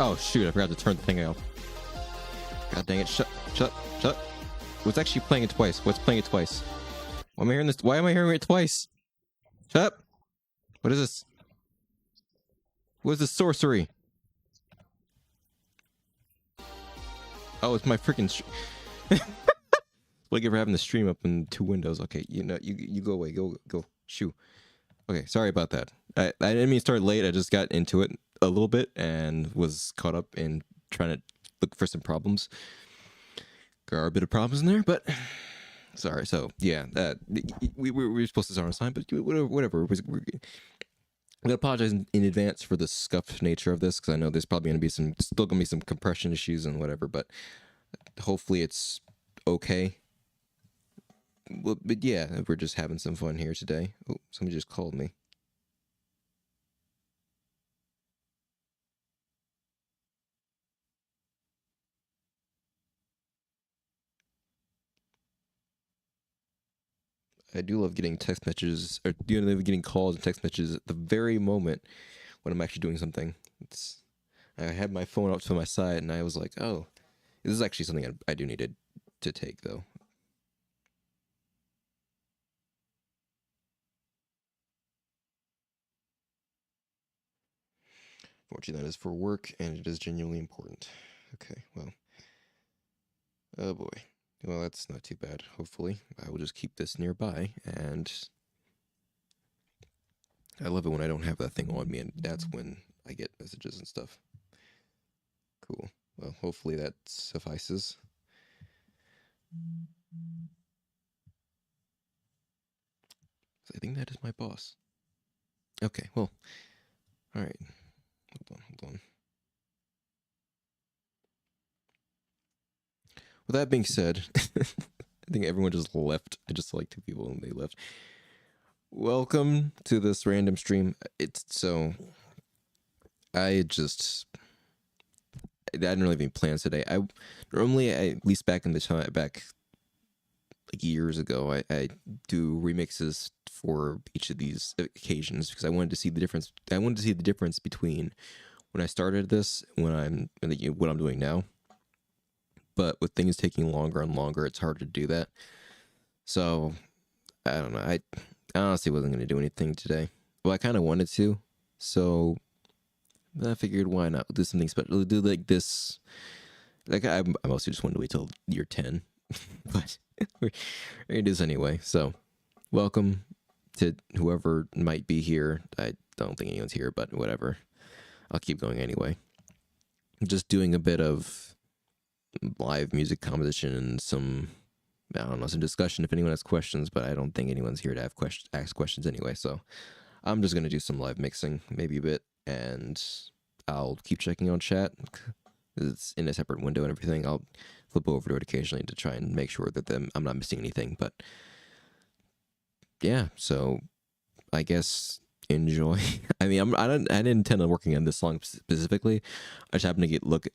Oh shoot, I forgot to turn the thing off. God dang it, shut. What's actually playing it twice? What's playing it twice? Why am I hearing this? Why am I hearing it twice? Shut up! What is this? What is this sorcery? Oh, it's my freaking like if we're having the stream up in 2 windows. Okay, you know, you go away. Go. Shoo. Okay, sorry about that. I didn't mean to start late. I just got into it a little bit and was caught up in trying to look for some problems. There are a bit of problems in there, but sorry. So yeah, we were supposed to start on time, but whatever. We apologize in advance for the scuffed nature of this, because I know there's probably going to be still going to be some compression issues and whatever, but hopefully it's okay. Well, but yeah, we're just having some fun here today. Oh, somebody just called me. I do love getting text messages, or getting calls and text messages at the very moment when I'm actually doing something. I had my phone up to my side, and I was like, oh, this is actually something I do need to take, though. Fortunately, that is for work, and it is genuinely important. Okay, well. Oh boy. Well, that's not too bad. Hopefully, I will just keep this nearby, and I love it when I don't have that thing on me, and that's when I get messages and stuff. Cool. Well, hopefully that suffices. I think that is my boss. Okay, well, all right. Hold on. With that being said, I think everyone just left. I just saw like 2 people and they left. Welcome to this random stream. I didn't really have any plans today. At least back in the time, back like years ago, I do remixes for each of these occasions because I wanted to see the difference. I wanted to see the difference between when I started this and what I'm doing now. But with things taking longer and longer, it's hard to do that. So I don't know. I honestly wasn't going to do anything today. Well, I kind of wanted to. So I figured, why not do something special? Do like this. Like I mostly just wanted to wait till year 10, but we're gonna do this anyway. So welcome to whoever might be here. I don't think anyone's here, but whatever. I'll keep going anyway. I'm just doing a bit of live music composition and some discussion if anyone has questions, but I don't think anyone's here to ask questions anyway. So I'm just gonna do some live mixing, maybe a bit, and I'll keep checking on chat. It's in a separate window and everything. I'll flip over to it occasionally to try and make sure that I'm not missing anything. But yeah, so I guess enjoy. I mean, I didn't intend on working on this song specifically. I just happened to look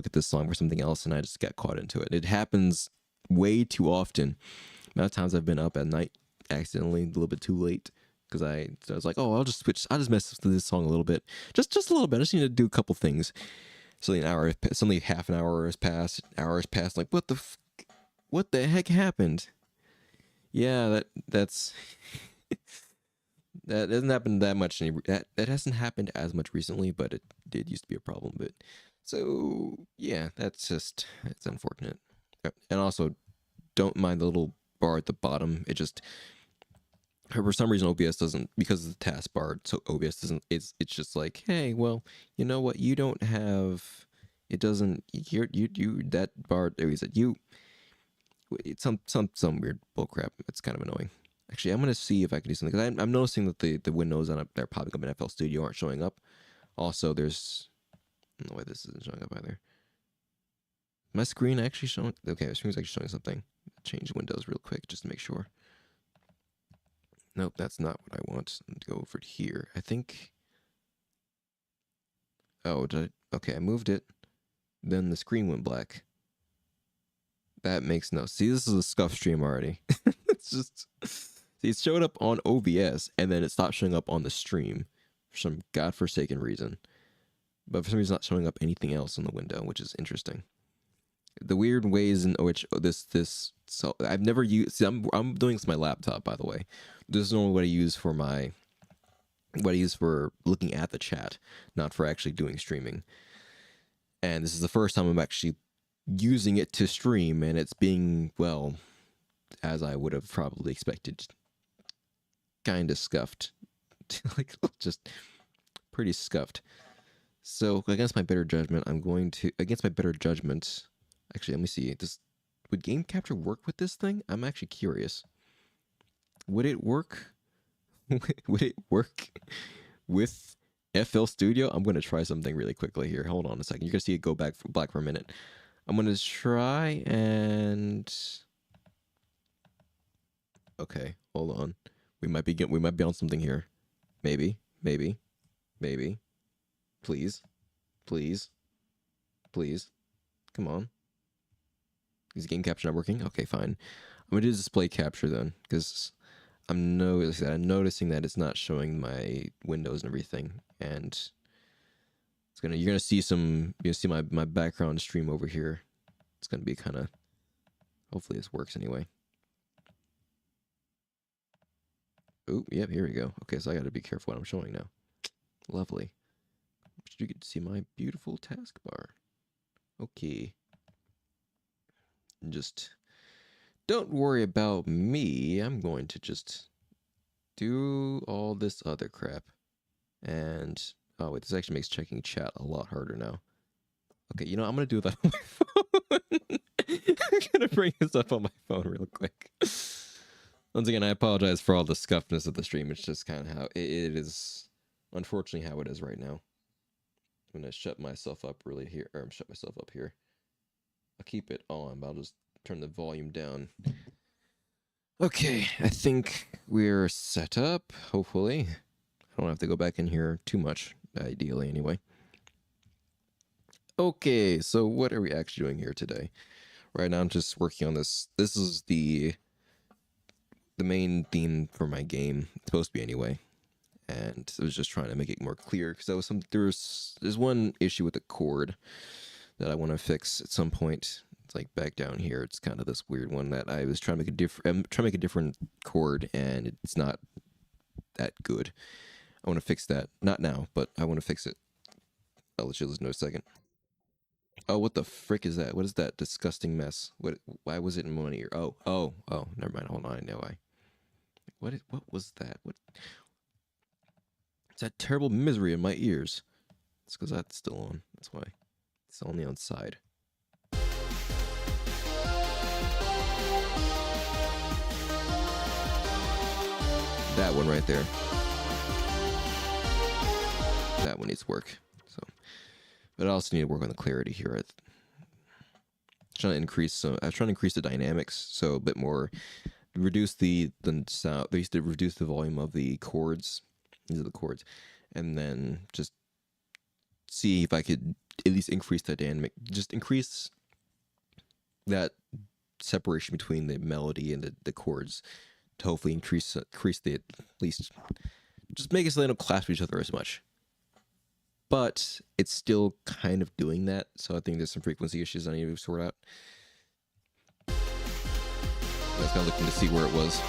at this song for something else, and I just got caught into it. It happens way too often. The amount of times I've been up at night accidentally, a little bit too late, because I was like, oh, I'll just mess with this song a little bit, just a little bit. I just need to do a couple things. Suddenly half an hour has passed. Hours passed. Like, what the heck happened? Yeah, that's. That doesn't happen that much. That hasn't happened as much recently, but it did used to be a problem. But so yeah, it's unfortunate. And also, don't mind the little bar at the bottom. It just for some reason OBS doesn't, because of the taskbar. So OBS doesn't. It's just like, hey, well, you know what? You don't have. It doesn't. You that bar. There is it. It's some weird bullcrap. It's kind of annoying. Actually, I'm going to see if I can do something, because I'm noticing that the windows on they're popping up in FL Studio aren't showing up. Also, there's no way this isn't showing up either. My screen actually showing? Okay, my screen's actually showing something. Change windows real quick just to make sure. Nope, that's not what I want. I'm going to go over here. I think. Oh, okay, I moved it. Then the screen went black. That makes no. See, this is a scuff stream already. It's just. See, it showed up on OBS, and then it stopped showing up on the stream for some godforsaken reason. but for some reason, it's not showing up anything else in the window, which is interesting. The weird ways in which so I've never used. See, I'm doing this on my laptop, by the way. This is normally what I use for looking at the chat, not for actually doing streaming. And this is the first time I'm actually using it to stream, and it's being, well, as I would have probably expected, kind of scuffed. Like, just pretty scuffed. So against my better judgment, actually, let me see. Would game capture work with this thing? I'm actually curious. Would it work? Would it work with FL Studio? I'm going to try something really quickly here. Hold on a second. You're going to see it go black for a minute. I'm going to try and... Okay, hold on. We might be on something here. Maybe. Please. Come on. Is game capture not working? Okay, fine. I'm going to do display capture then, because I'm noticing that it's not showing my windows and everything, and you're gonna see my background stream over here. It's gonna be kind of, hopefully this works anyway. Oh, yep, here we go. Okay, so I got to be careful what I'm showing now. Lovely. You get to see my beautiful taskbar. Okay. Just don't worry about me. I'm going to just do all this other crap. And, oh wait, this actually makes checking chat a lot harder now. Okay, you know, I'm going to do that on my phone. I'm going to bring this up on my phone real quick. Once again, I apologize for all the scuffness of the stream. It's just kind of how it is, unfortunately, how it is right now. I'm going to shut myself up here. I'll keep it on, but I'll just turn the volume down. Okay, I think we're set up, hopefully. I don't have to go back in here too much, ideally, anyway. Okay, so what are we actually doing here today? Right now, I'm just working on this. This is the main theme for my game. It's supposed to be anyway. And I was just trying to make it more clear, because there's one issue with the chord that I want to fix at some point. It's like back down here. It's kind of this weird one that I was trying to make a different chord, and it's not that good. I want to fix that. Not now, but I want to fix it. I'll let you listen to a second. Oh, what the frick is that? What is that disgusting mess? Why was it in one ear? Oh, never mind. Hold on, I know why. What was that? It's that terrible misery in my ears. It's because that's still on. That's why. It's on the outside. That one right there. That one needs work. So, but I also need to work on the clarity here. I'm trying to increase the dynamics, so a bit more. Reduce the sound. They used to reduce the volume of the chords. These are the chords, and then just see if I could at least increase the dynamic. Just increase that separation between the melody and the chords to hopefully increase the, at least just make it so they don't clash with each other as much. But it's still kind of doing that, so I think there's some frequency issues I need to sort out. I was kind of looking to see where it was.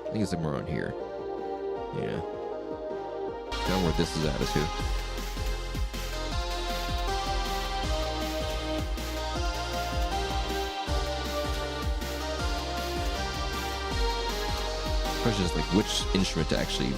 I think it's somewhere around here. Yeah. Kind of where this is at, too. The question is, like, which instrument to actually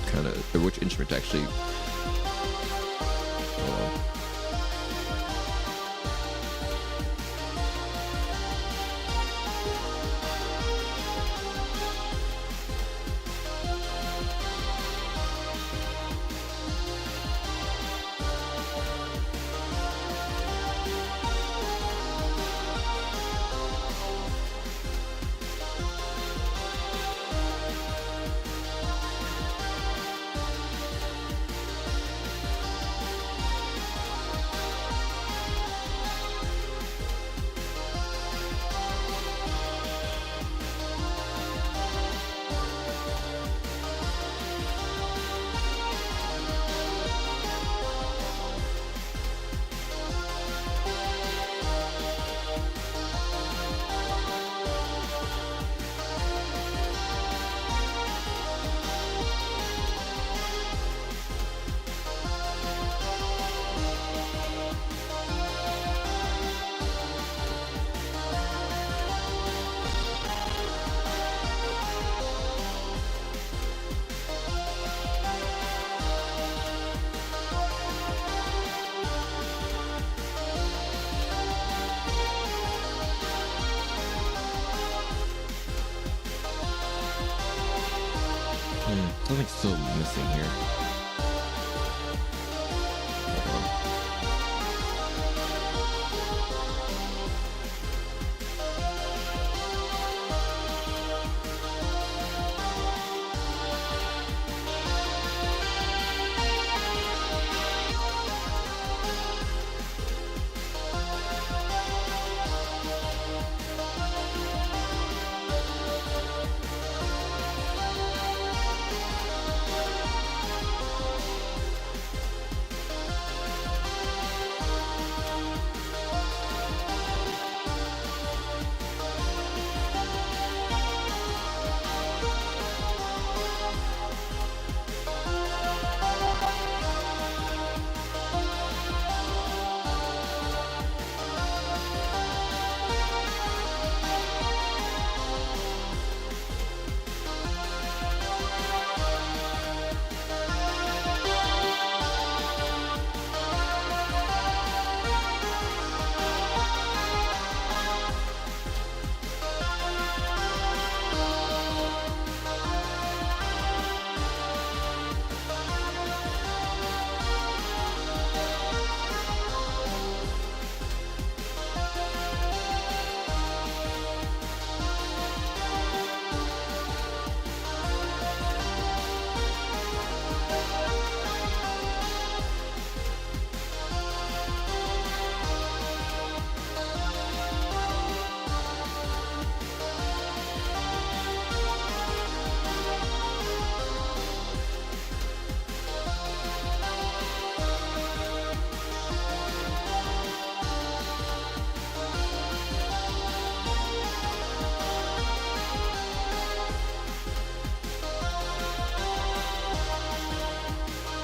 Something's still missing here.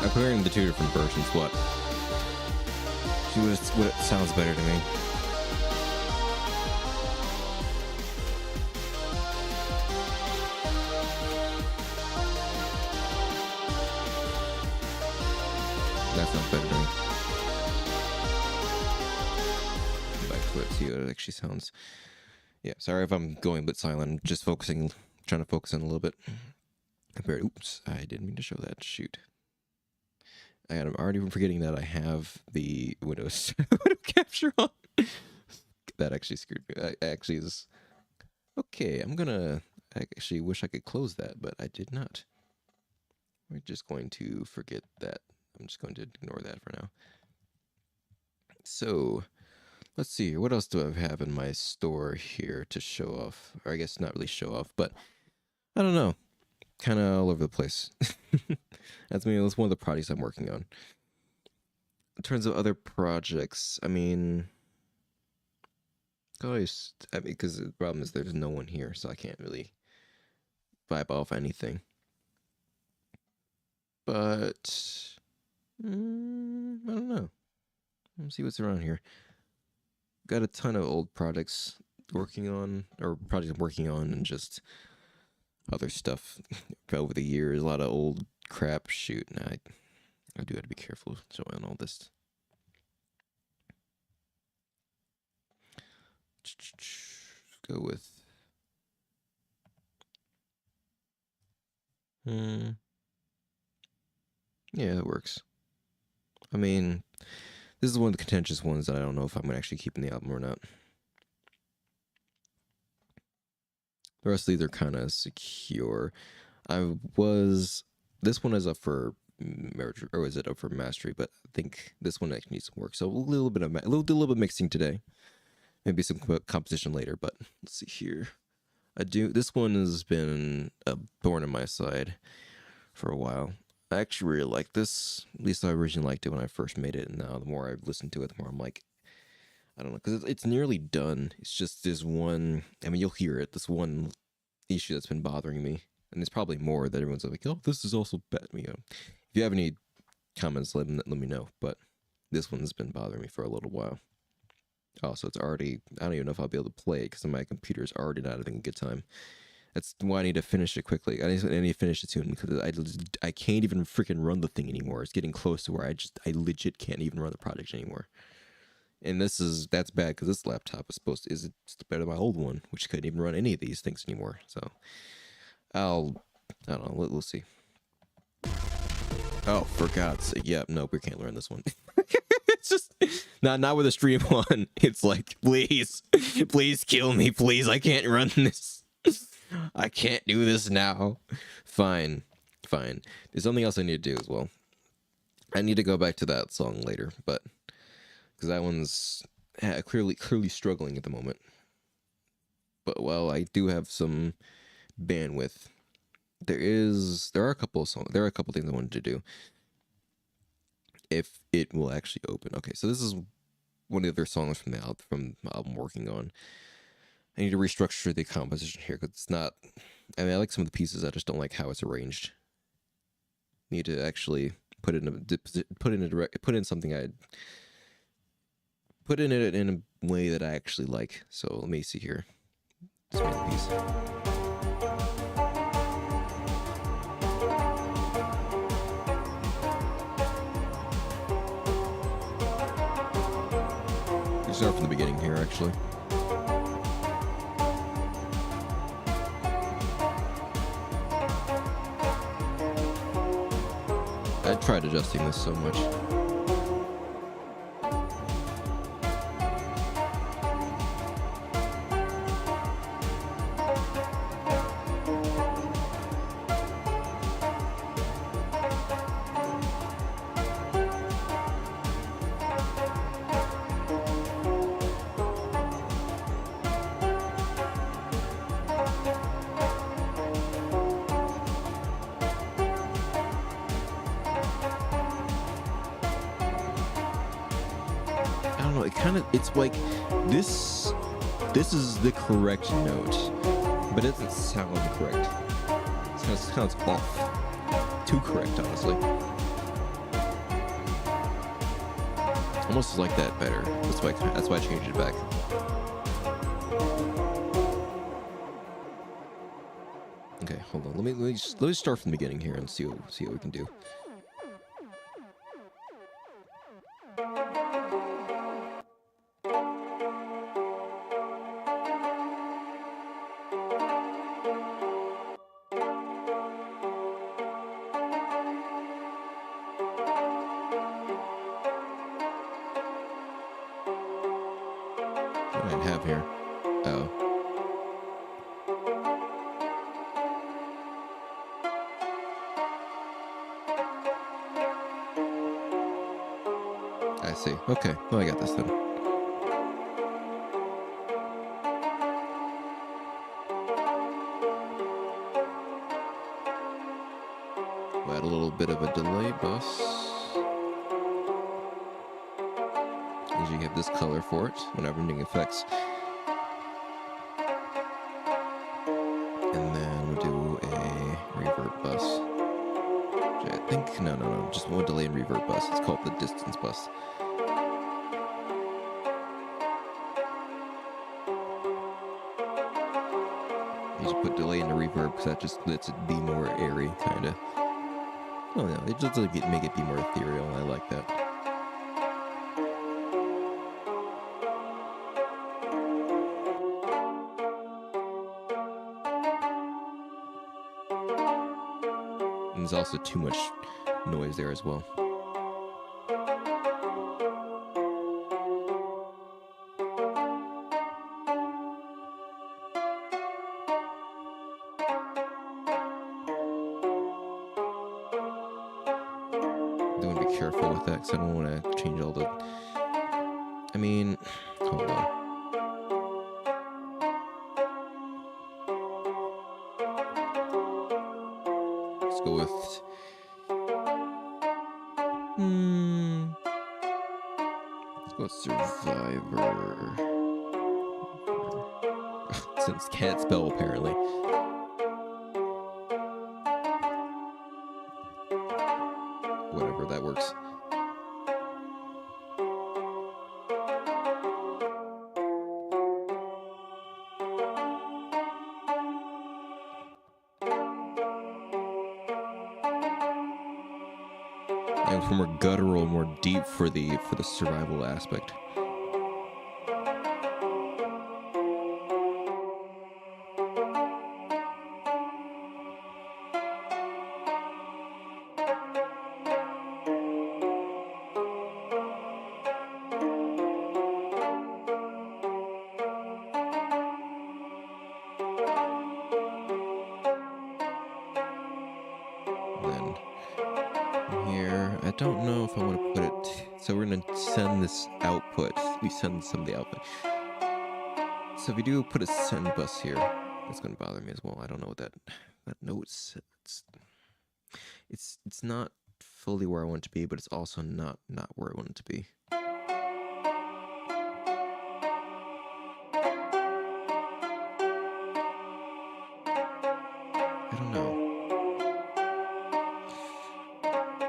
Comparing the two different versions, what? See what it sounds better to me. That sounds better to me. Go back to it, see what it actually sounds. Yeah, sorry if I'm going a bit silent. I'm just focusing, trying to focus in a little bit. Oops, I didn't mean to show that. Shoot. I'm already forgetting that I have the Windows capture on. That actually screwed me. I actually is okay. I actually wish I could close that, but I did not. We're just going to forget that. I'm just going to ignore that for now. So, let's see here. What else do I have in my store here to show off? Or I guess not really show off, but I don't know. Kind of all over the place. That's one of the projects I'm working on. In terms of other projects, because the problem is there's no one here, so I can't really vibe off anything. But I don't know. Let's see what's around here. Got a ton of old projects working on, and just other stuff over the years. A lot of old crap. Shoot, I do have to be careful showing all this. Let's go with yeah, that works. This is one of the contentious ones that I don't know if I'm gonna actually keep in the album or not. The rest of these are kind of secure. This one is up for marriage, or is it up for mastery? But I think this one actually needs some work. So a little bit mixing today. Maybe some composition later. But let's see here. This one has been a thorn in my side for a while. I actually really like this. At least I originally liked it when I first made it, and now the more I've listened to it, the more I'm like, I don't know, because it's nearly done. It's just this one. You'll hear it. This one issue that's been bothering me, and there's probably more that everyone's like, "Oh, this is also bad." If you have any comments, let me know. But this one's been bothering me for a little while. Also, it's already. I don't even know if I'll be able to play it because my computer's already not having a good time. That's why I need to finish it quickly. I need to finish it soon because I can't even freaking run the thing anymore. It's getting close to where I legit can't even run the project anymore. And that's bad because this laptop is better than my old one, which couldn't even run any of these things anymore. So I don't know. We'll see. Oh, for God's sake. Yeah, no, we can't learn this one. It's just not with a stream on. It's like, please, please kill me, please. I can't run this. I can't do this now. Fine. Fine. There's something else I need to do as well. I need to go back to that song later, but because that one's clearly struggling at the moment. But well, I do have some bandwidth. There are a couple of songs. There are a couple things I wanted to do. If it will actually open. Okay, so this is one of the other songs from the album I'm working on. I need to restructure the composition here because it's not. I mean, I like some of the pieces. I just don't like how it's arranged. Need to actually put in something I put in it in a way that I actually like. So let me see here. This main piece. Start from the beginning here, actually. I tried adjusting this so much. It's like this is the correct note, but it doesn't sound correct. It sounds off. Too correct, honestly. Almost like that better. That's why I changed it back. Okay, hold on. Let me start from the beginning here and see what we can do. What do I have here? Oh. I see. Okay. Well, I got this then. We'll add a little bit of a delay bus. Usually have this color for it whenever I'm doing effects. And then we'll do a reverb bus. Which I think, no, just one delay and reverb bus. It's called the distance bus. You just put delay into reverb because that just lets it be more airy, kind of. Oh no, it just like make it be more ethereal. I like that. And there's also too much noise there as well. Careful with that because I don't want to change all the. I mean, hold on. Let's go with. Let's go with Survivor. Since can't spell apparently. Whatever, that works. And for more guttural, more deep for the survival aspect. don't know if I want to put it. So we're gonna send this output. We send some of the output. So if we do put a send bus here, that's gonna bother me as well. I don't know what that note's. It's not fully where I want it to be, but it's also not where I want it to be. I don't know.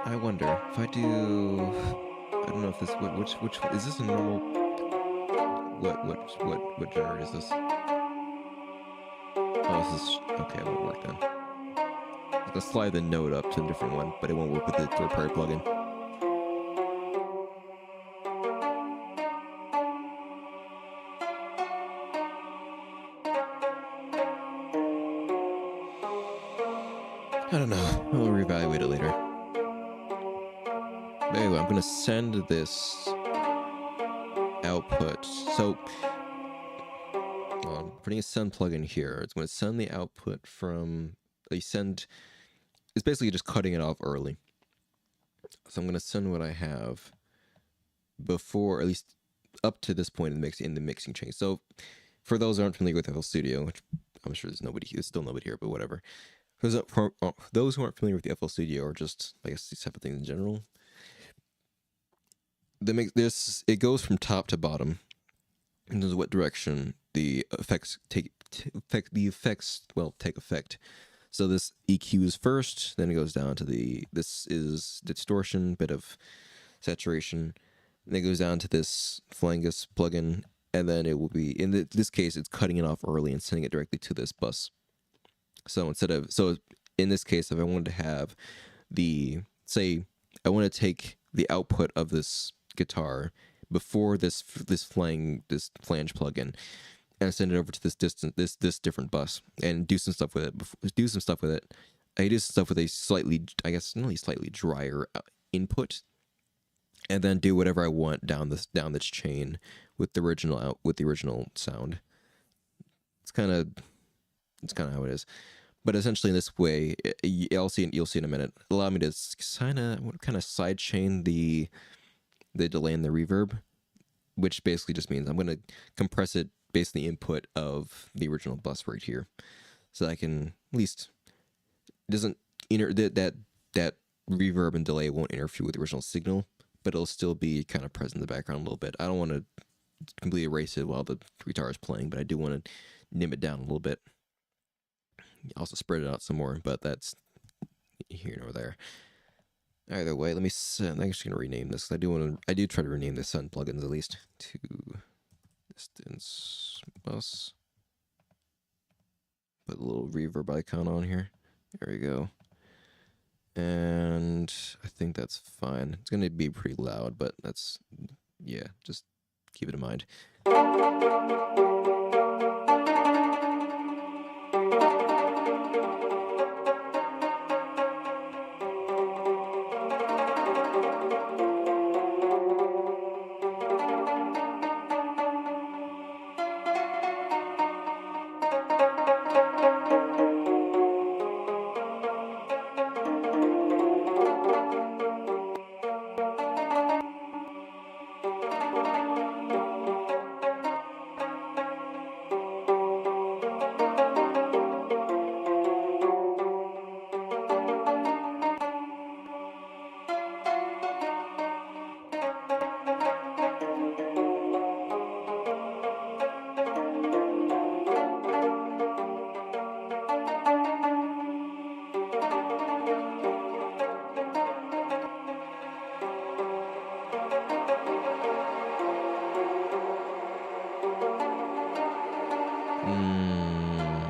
I wonder if I do. I don't know if this which is this a normal? What generator is this? Oh, this is okay. It won't work then. I'm gonna slide the node up to a different one, but it won't work with the third-party plugin. I don't know. I'll reevaluate it later. But anyway, I'm gonna send this output. So, I'm putting a send plugin here. It's going to send the output from. It's basically just cutting it off early. So I'm going to send what I have before, at least up to this point in the mixing chain. So, for those who aren't familiar with FL Studio, which I'm sure there's still nobody here, but whatever. For those who aren't familiar with the FL Studio, or just I guess these type of things in general, it goes from top to bottom in terms of what direction the effects take effect. So this EQ is first, then it goes down to this is distortion, bit of saturation, and it goes down to this Phalangus plugin, and then it will be in this case it's cutting it off early and sending it directly to this bus. So in this case, if I wanted to have I want to take the output of this guitar before this flange plugin and send it over to this different bus and do some stuff with it. I do some stuff with a slightly, I guess, not really slightly drier input, and then do whatever I want down this chain with the original sound. It's kind of how it is. But essentially, in this way, you'll see in a minute. Allow me to kind of sidechain the delay and the reverb, which basically just means I'm going to compress it based on the input of the original bus right here, so I can at least that reverb and delay won't interfere with the original signal, but it'll still be kind of present in the background a little bit. I don't want to completely erase it while the guitar is playing, but I do want to dim it down a little bit. Also spread it out some more, but that's here and over there. Either way, I'm actually gonna rename this. I do try to rename the Send plugins at least to distance bus. Put a little reverb icon on here. There we go. And I think that's fine. It's gonna be pretty loud, but just keep it in mind.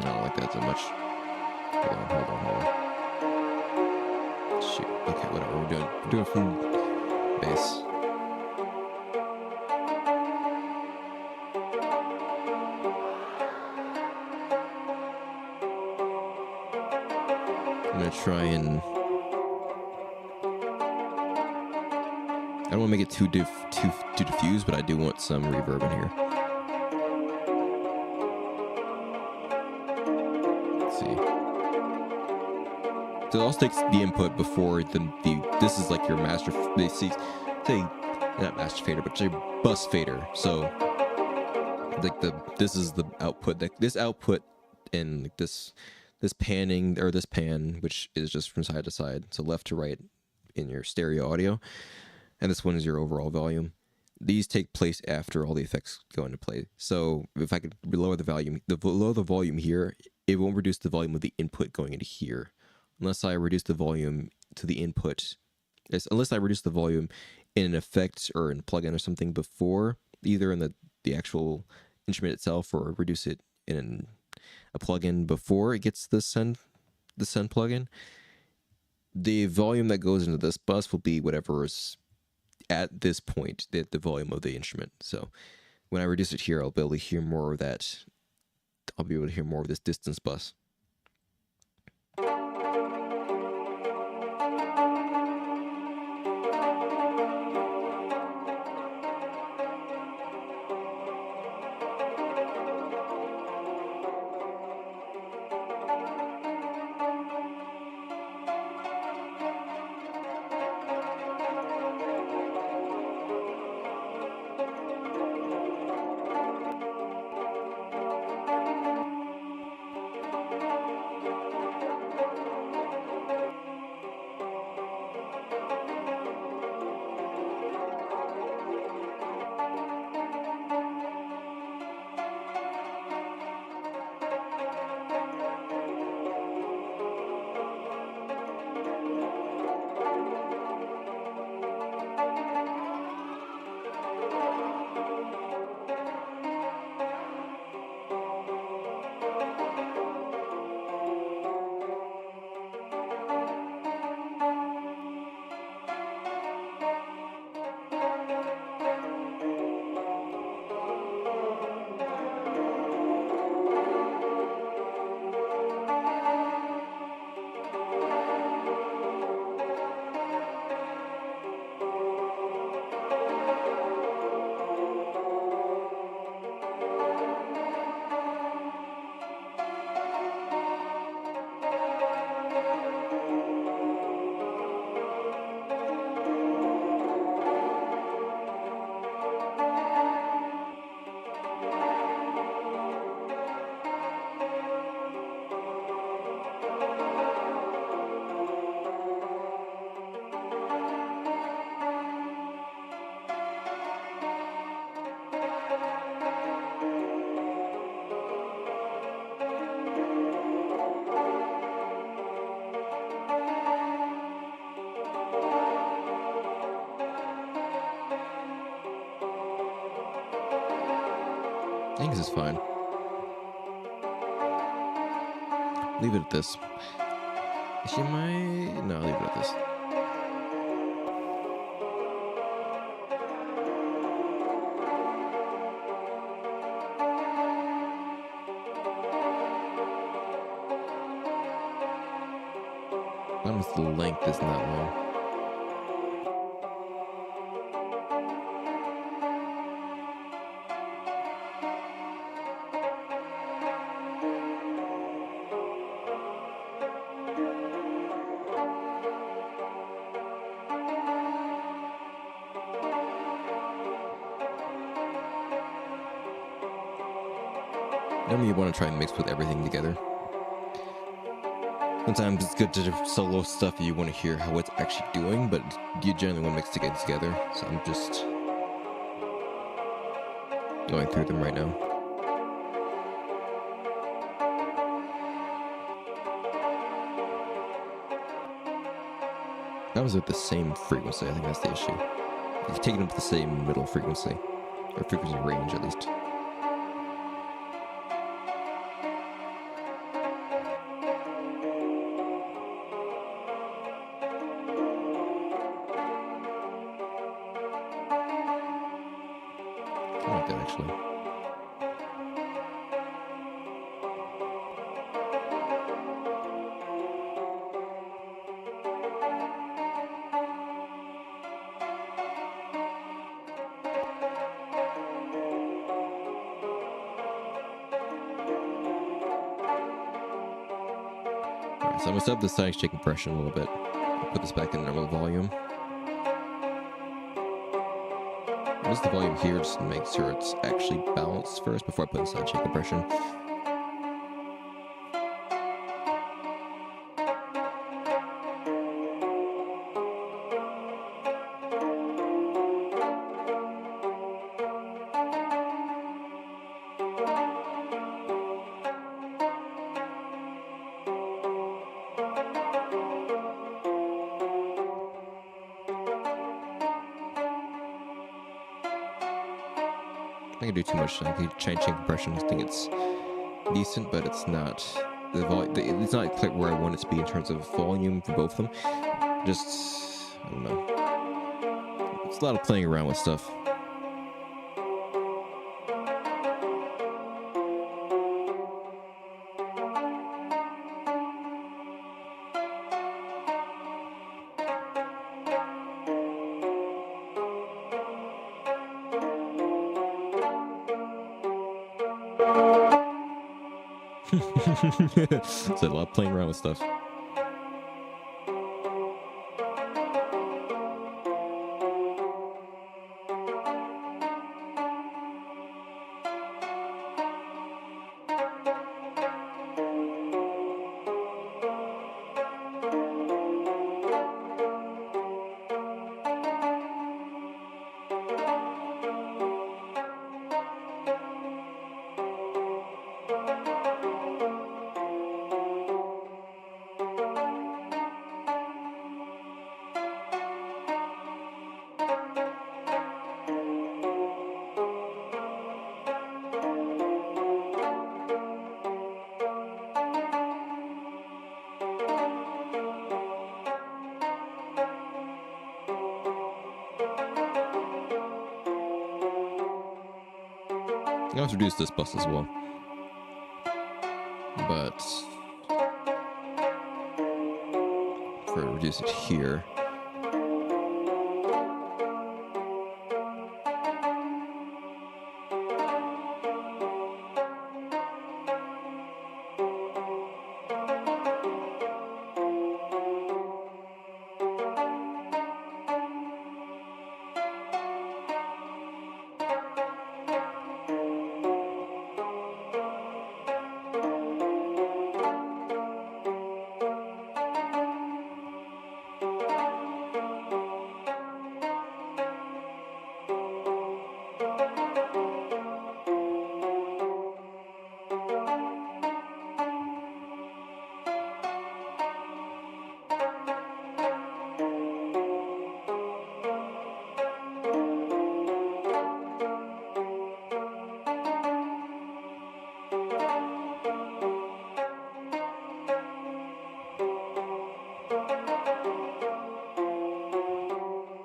I don't like that so much. Hold on. Shoot. Okay, whatever. We're doing from bass. I'm gonna try and I don't want to make it too diffuse, but I do want some reverb in here. So it also takes the input before this is like your master. They say not master fader, but your bus fader. So like this is the output. Like this output and like this panning or this pan, which is just from side to side, so left to right in your stereo audio, and this one is your overall volume. These take place after all the effects go into play. So if I could lower the volume here, it won't reduce the volume of the input going into here, unless I reduce the volume to the input. Unless I reduce the volume in an effect or in a plugin or something before, either in the actual instrument itself, or reduce it in a plugin before it gets the send plugin. The volume that goes into this bus will be whatever is at this point, the volume of the instrument. So when I reduce it here, I'll be able to hear more of that. I'll be able to hear more of this distance bus. I think this is fine. Leave it at this. No, leave it at this. As long as the length isn't that long. Then you want to try and mix with everything together. Sometimes it's good to do solo stuff you want to hear how it's actually doing, but you generally want to mix it together. So I'm just going through them right now. That was at the same frequency. I think that's the issue. You've taken up the same middle frequency, or frequency range at least. I like that actually. So I'm gonna set up the sonic shake compression a little bit. Put this back in normal volume. Just the volume here, just to make sure it's actually balanced first before I put in sonic shake compression. I can do too much. I can change compression. I think it's decent, but it's not the volume. It's not quite where I want it to be in terms of volume for both of them. Just I don't know. It's a lot of playing around with stuff. So a lot of playing around with stuff. I also reduce this bus as well, but if I reduce it here,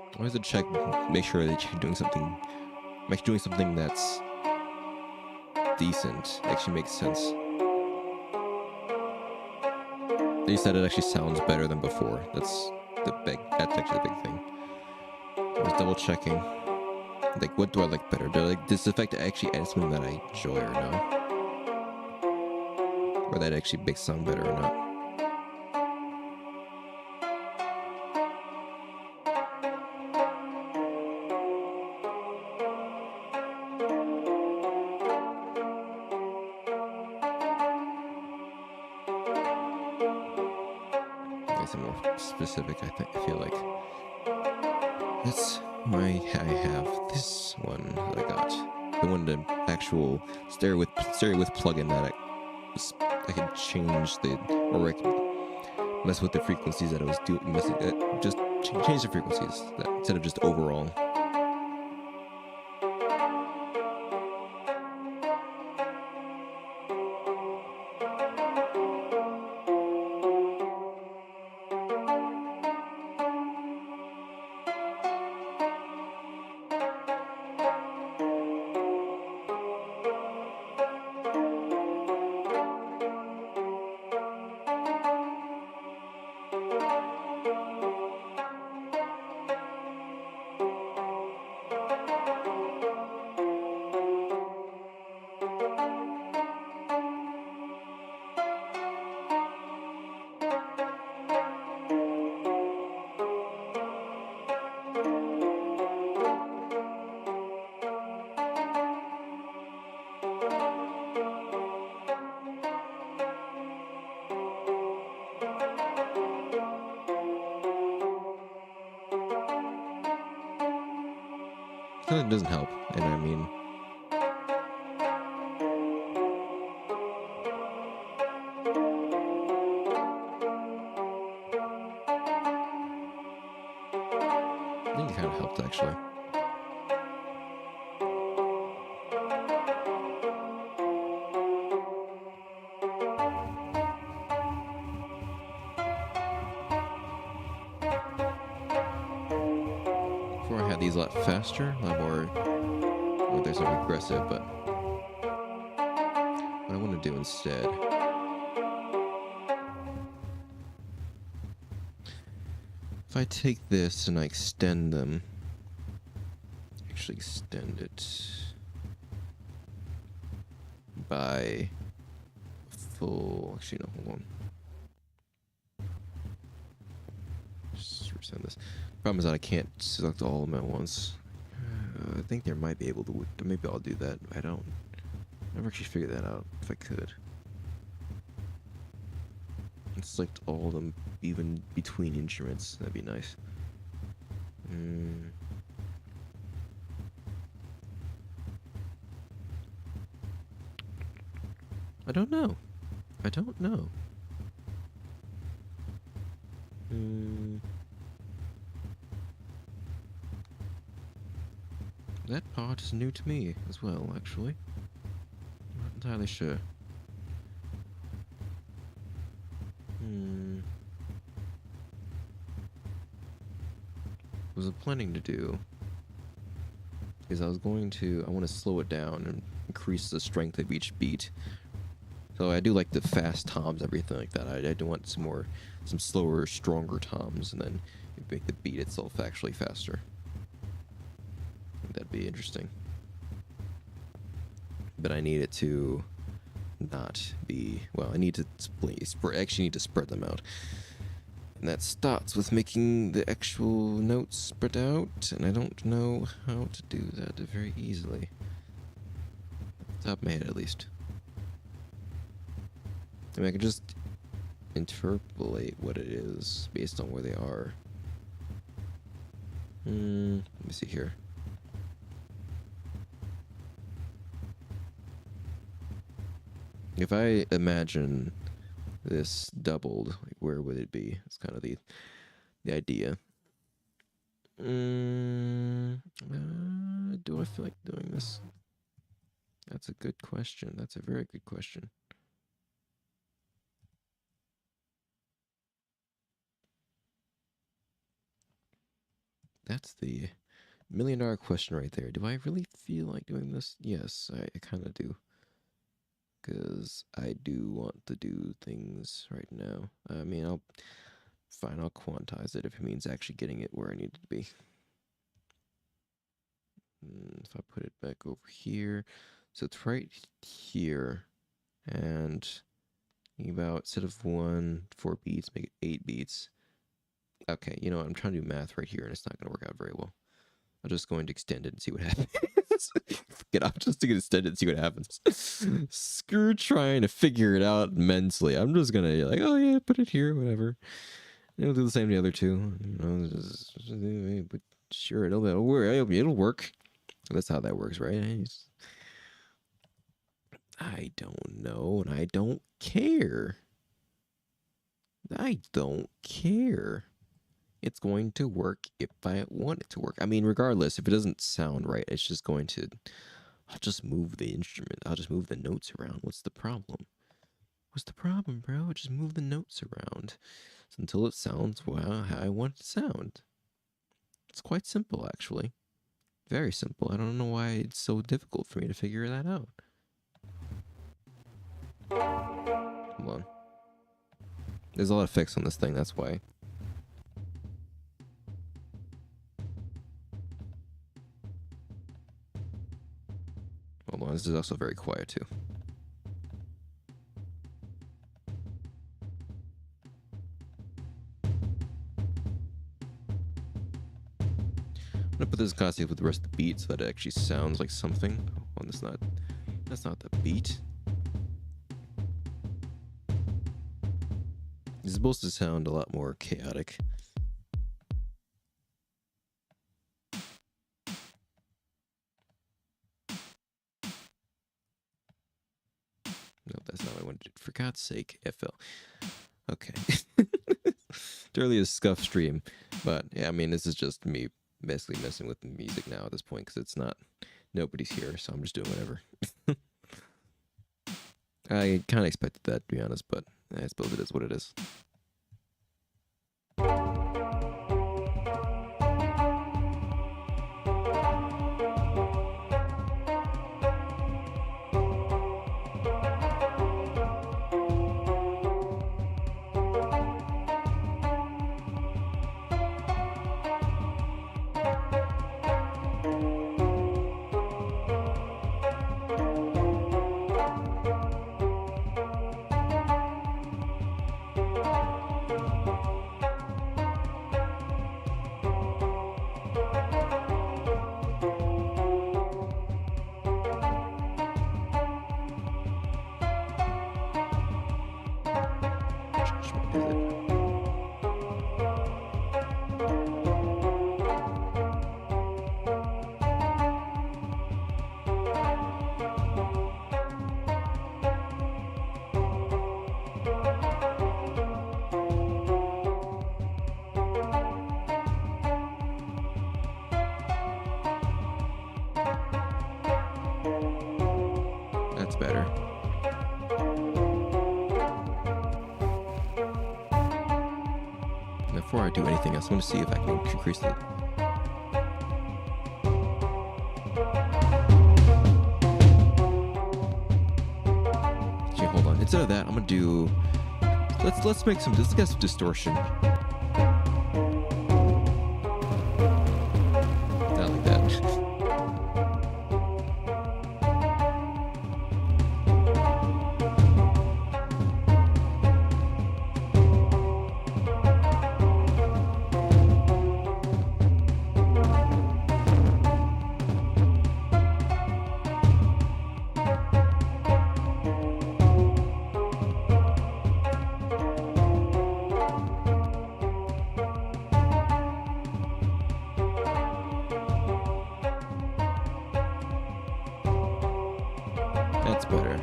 I always have to check, make sure that you're doing something that's decent, actually makes sense. That you said it actually sounds better than before. That's actually the big thing. I was double checking. Like, what do I like better? Do I like this effect to actually add something that I enjoy or no? Or that actually makes sound better or not? Some more specific, I feel like. That's why I have this one that I got. The one, the actual stereo with plugin that I can change or I can mess with the frequencies that I was doing. Just change the frequencies instead of just overall. It doesn't help, and I mean, I think it kind of helped actually. Before I had these a lot faster, a lot more. Well, there's no regressive, but what I want to do instead. If I take this and I extend them, actually extend it by full. Actually, no, hold on. Just resend this. Problem is that I can't select all of them at once. I think there might be able to. Maybe I'll do that. I don't. Never actually figured that out. If I could. Select all of them, even between instruments. That'd be nice. I don't know. I don't know. That part is new to me as well, actually. Not entirely sure. What I was planning to do is I want to slow it down and increase the strength of each beat. So I do like the fast toms, everything like that. I do want some slower, stronger toms, and then make the beat itself actually faster. I think that'd be interesting. But I need it to not be, well, I need to actually need to spread them out. And that starts with making the actual notes spread out, and I don't know how to do that very easily. Off the top of my head, at least. I mean, I can just interpolate what it is based on where they are. Let me see here. If I imagine this doubled, like where would it be? It's kind of the idea. Do I feel like doing this? That's a good question. That's a very good question. That's the $1,000,000 question right there. Do I really feel like doing this? Yes, I kind of do. Because I do want to do things right now. I mean, I'll quantize it if it means actually getting it where I need it to be. If I put it back over here, so it's right here, and about, instead of 4 beats, make it 8 beats. Okay, you know what? I'm trying to do math right here, and it's not going to work out very well. I'm just going to extend it and see what happens. I'm just going to extend it and see what happens. Screw trying to figure it out mentally. I'm just going to like, oh yeah, put it here, whatever. It'll do the same to the other two. You know, but sure, it'll work. That's how that works, right? I don't know, and I don't care. I don't care. It's going to work if I want it to work. I mean, regardless, if it doesn't sound right, it's just going to... I'll just move the instrument. I'll just move the notes around. What's the problem? What's the problem, bro? Just move the notes around until it sounds how I want it to sound. It's quite simple, actually. Very simple. I don't know why it's so difficult for me to figure that out. Hold on. There's a lot of effects on this thing, that's why. Hold on, this is also very quiet too. I'm gonna put this in context with the rest of the beat so that it actually sounds like something. Oh, that's not the beat. It's supposed to sound a lot more chaotic. For God's sake, FL. Okay. Early as scuff stream, but yeah, I mean, this is just me basically messing with the music now at this point because it's not, nobody's here, so I'm just doing whatever. I kind of expected that, to be honest, but I suppose it is what it is. That's better. Before I do anything else, I want to see if I can increase it. Actually, hold on. Instead of that, I'm gonna do. Let's make some. Let's get some distortion. Not like that. That's better.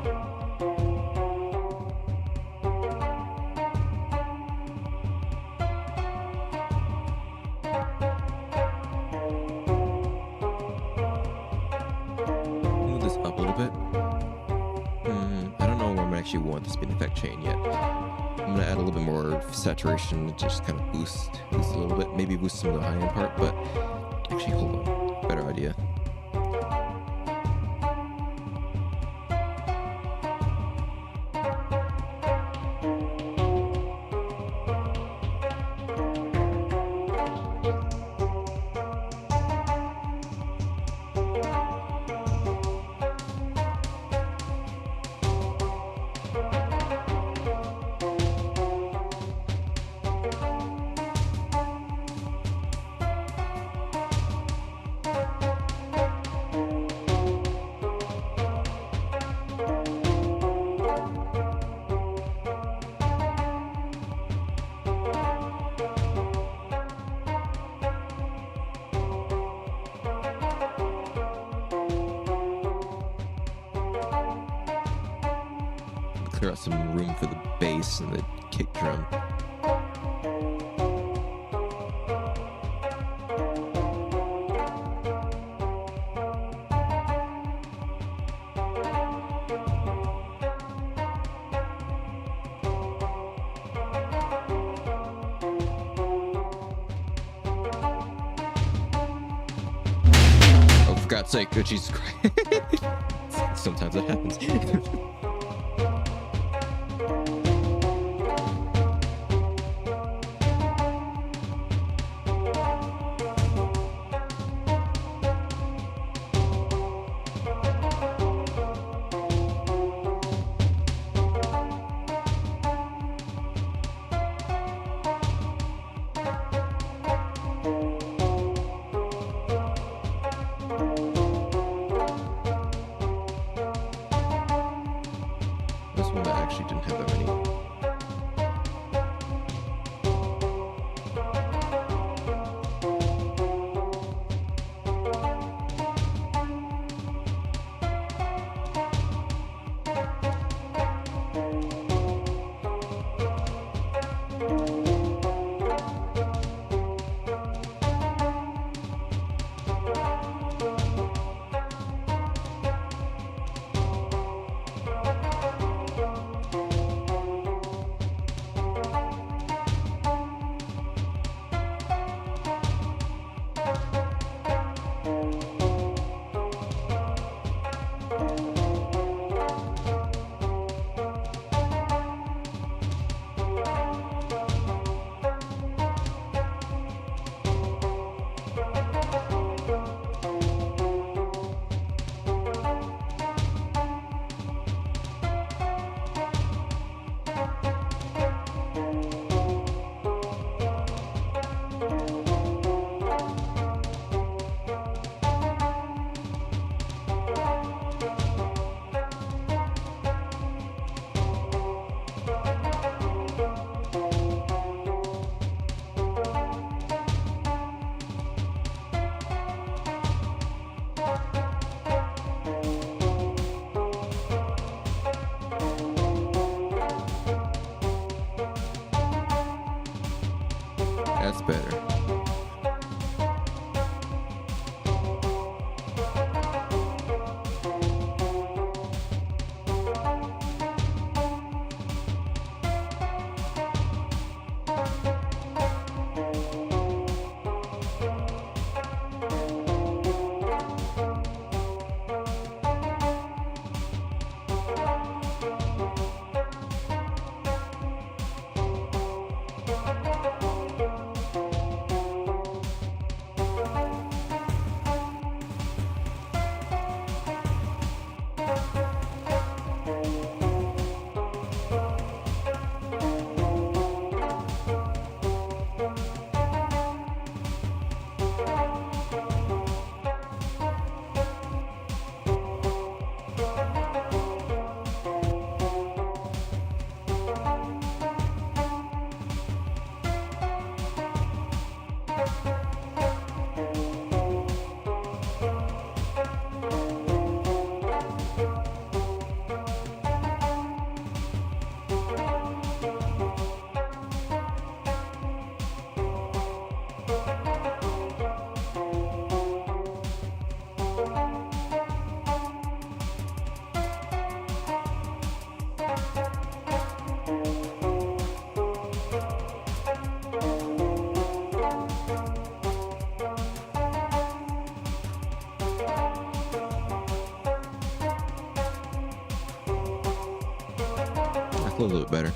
Move this up a little bit. I don't know where I'm gonna actually want the spin effect chain yet. I'm gonna add a little bit more saturation to just kind of boost a little bit. Maybe boost some of the high end part, but actually, hold on. Better idea. Clear out some room for the bass and the kick drum. Oh, for God's sake, oh, Jesus Christ. Sometimes that happens. feel a little bit better.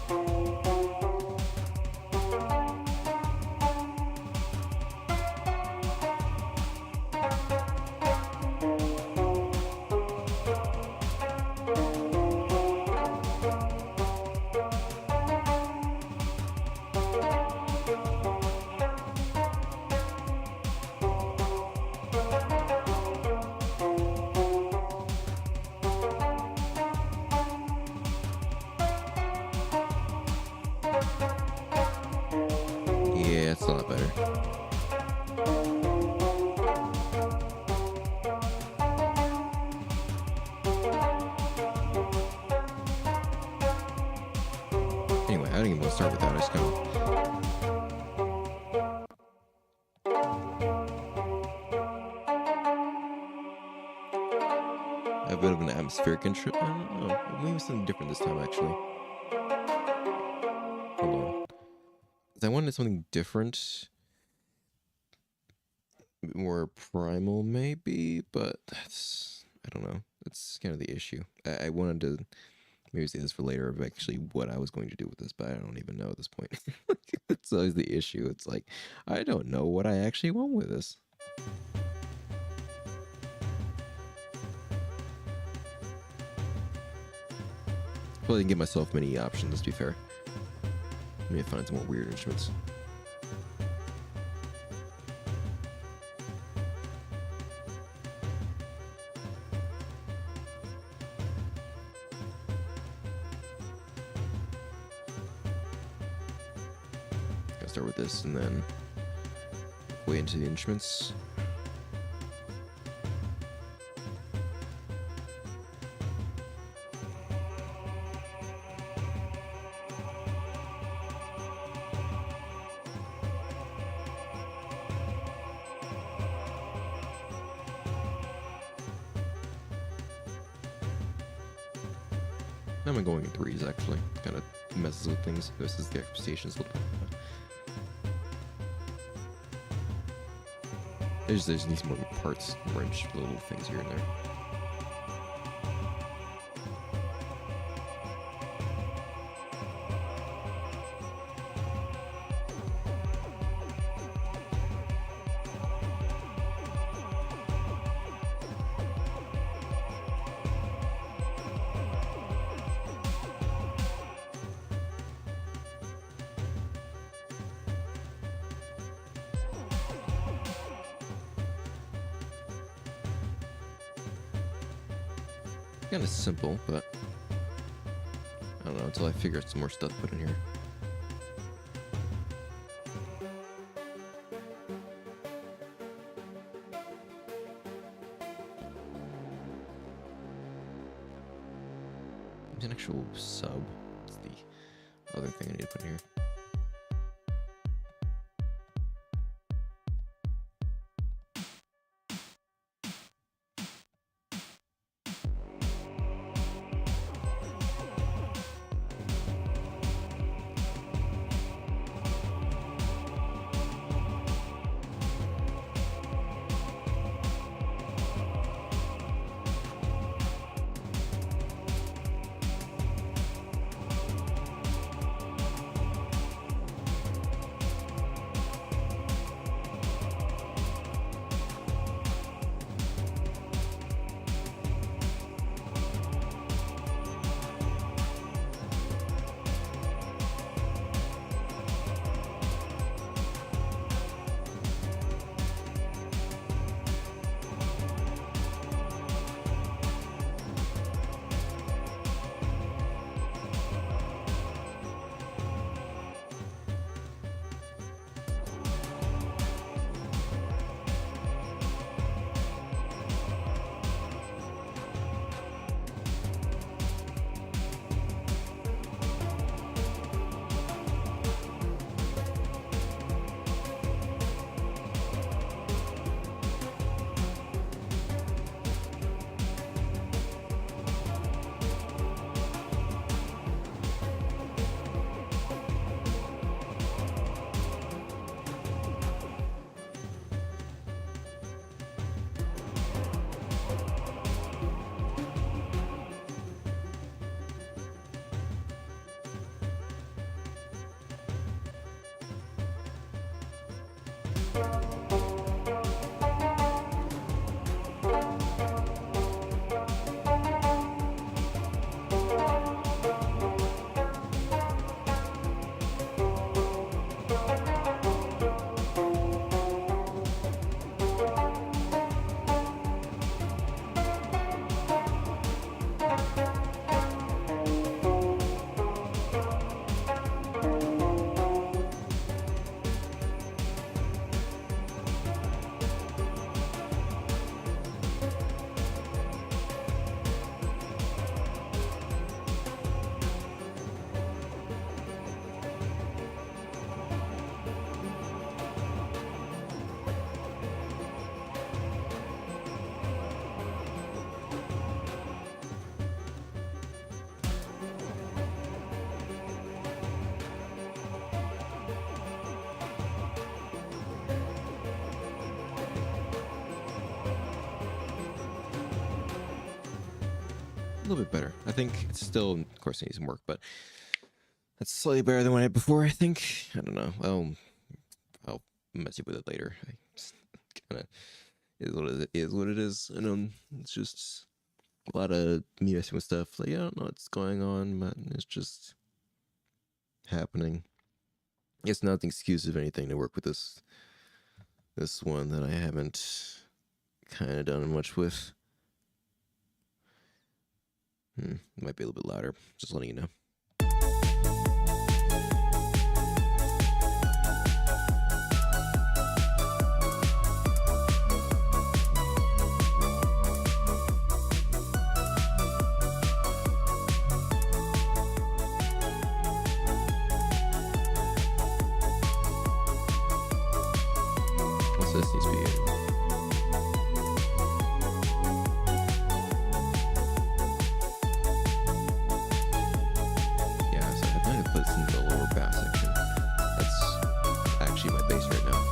Yeah, it's a lot better. Anyway, I didn't even want to start with that. I just kind of a bit of an atmospheric intro. I don't know. Maybe something different this time, actually. Hold on. 'Cause I wanted something different. A bit more primal, maybe, but that's... I don't know. That's kind of the issue. I wanted to maybe say this for later of actually what I was going to do with this, but I don't even know at this point. That's always the issue. It's like, I don't know what I actually want with this. Probably didn't give myself many options, to be fair. Maybe find some more weird instruments. Gotta start with this and then way into the instruments. Now I'm going in threes, actually. Kind of messes with things. This is the expectations a little bit. There's these more parts, wrench, little things here and there. Kind of simple, but I don't know until I figure out some more stuff to put in here. There's an actual sub. It's the other thing I need to put in here. little bit better. I think it's still, of course, needs some work, but that's slightly better than what I had before. I think. I don't know. I'll mess you with it later. I just kind of is what it is. What it is. And it's just a lot of me messing with stuff. Like I don't know what's going on, but it's just happening. It's not an excuse of anything to work with this one that I haven't kind of done much with. Might be a little bit louder. Just letting you know. Also, this needs to be puts in the lower bass section. That's actually my bass right now.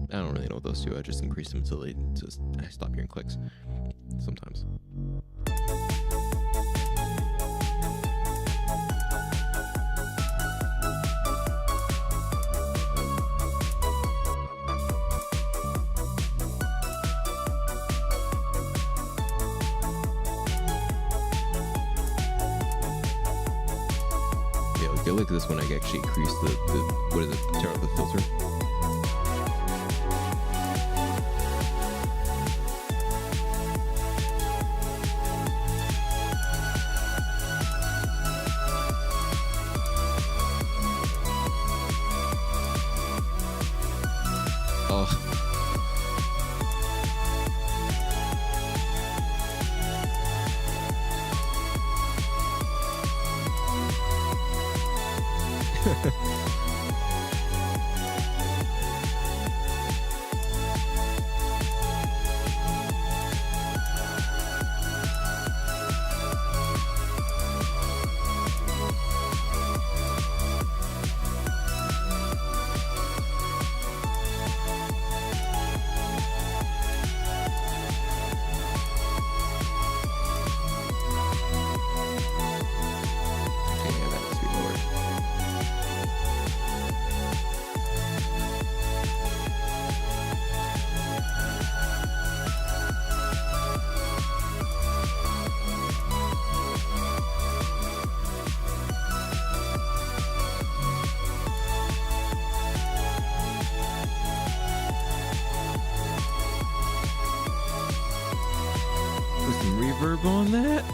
I don't really know what those do. I just increase them until I stop hearing clicks sometimes. Yeah, okay, look at this one. I actually increase the what is it? Turn off the filter. Reverb on that?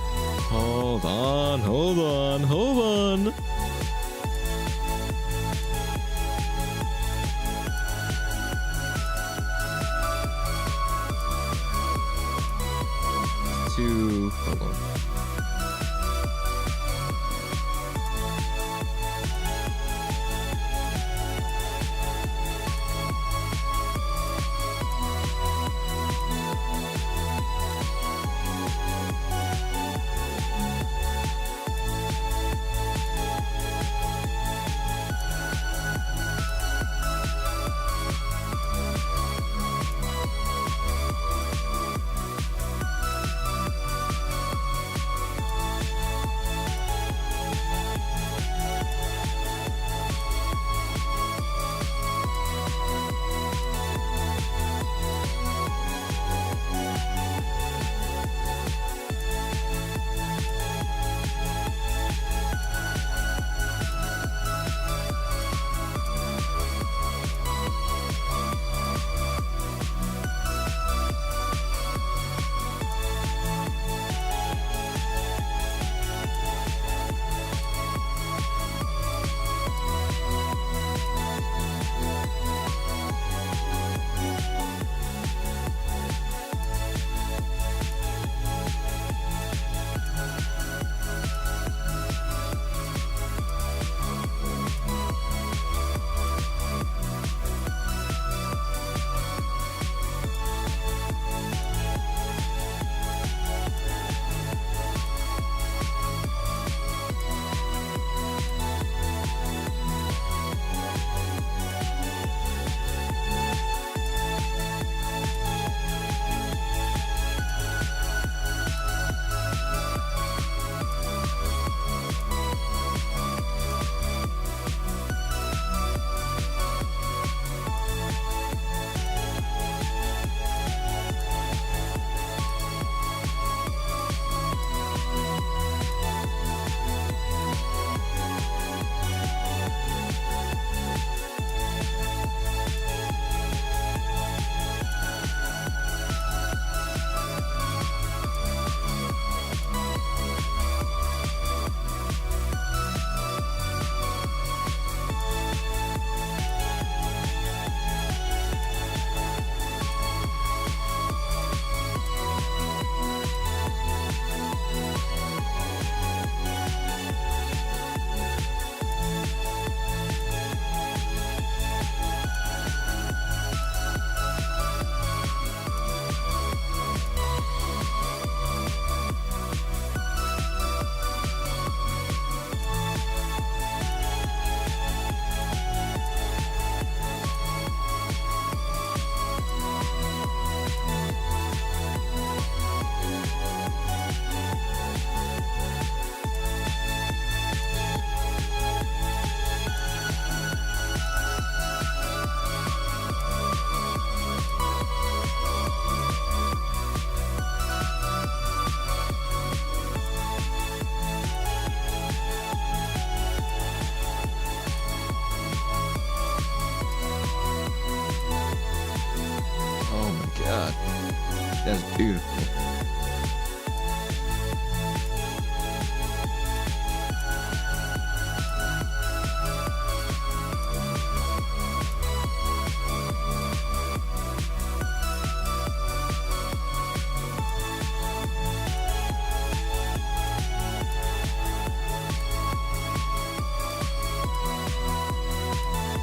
Hold on, hold on, hold on. Hold on. That's beautiful.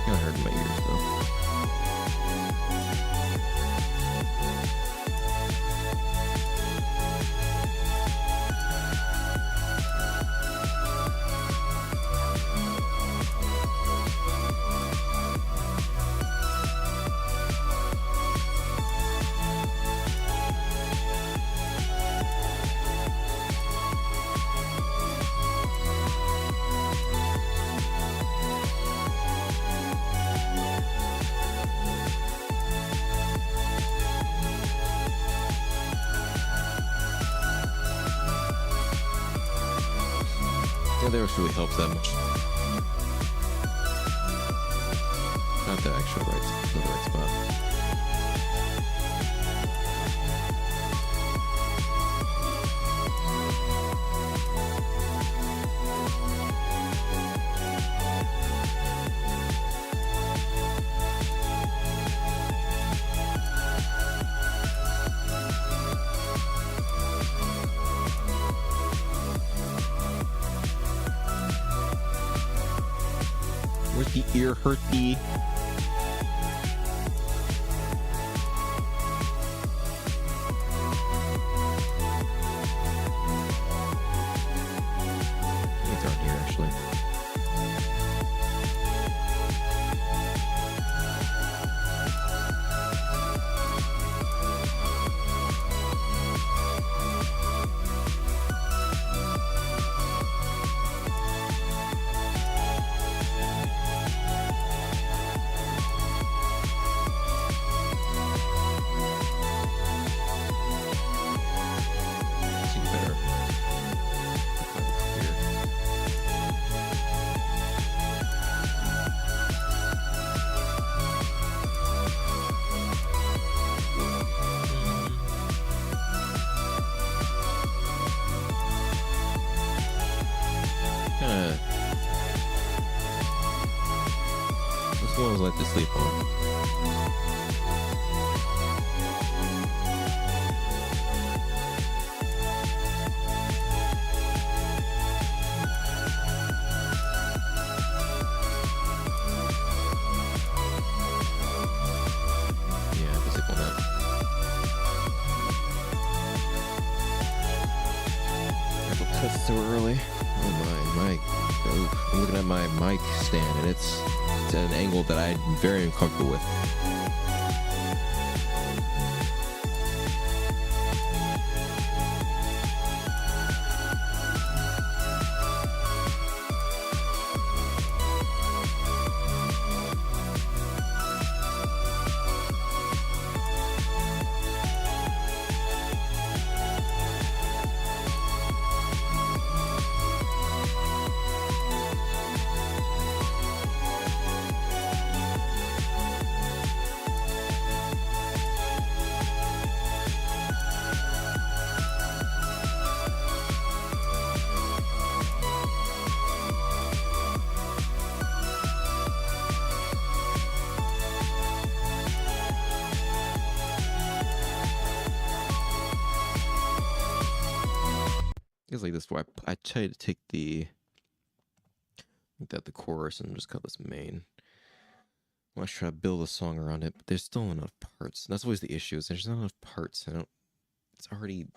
Kind of hurt in my ears though. Yeah, that really helps that much. Not the actual right, not the right spot. Where's the ear hurty? It's around here actually. See better. Clear. Kinda. This one was like to sleep on. Yeah, I can sleep on that. That's so early. Oh my. Oh, I'm looking at my mic stand and it's at an angle that I'm very uncomfortable with. It's like this where I try to take the chorus and just cut this main. I want to try to build a song around it, but there's still enough parts. That's always the issue. Is there's not enough parts. It's already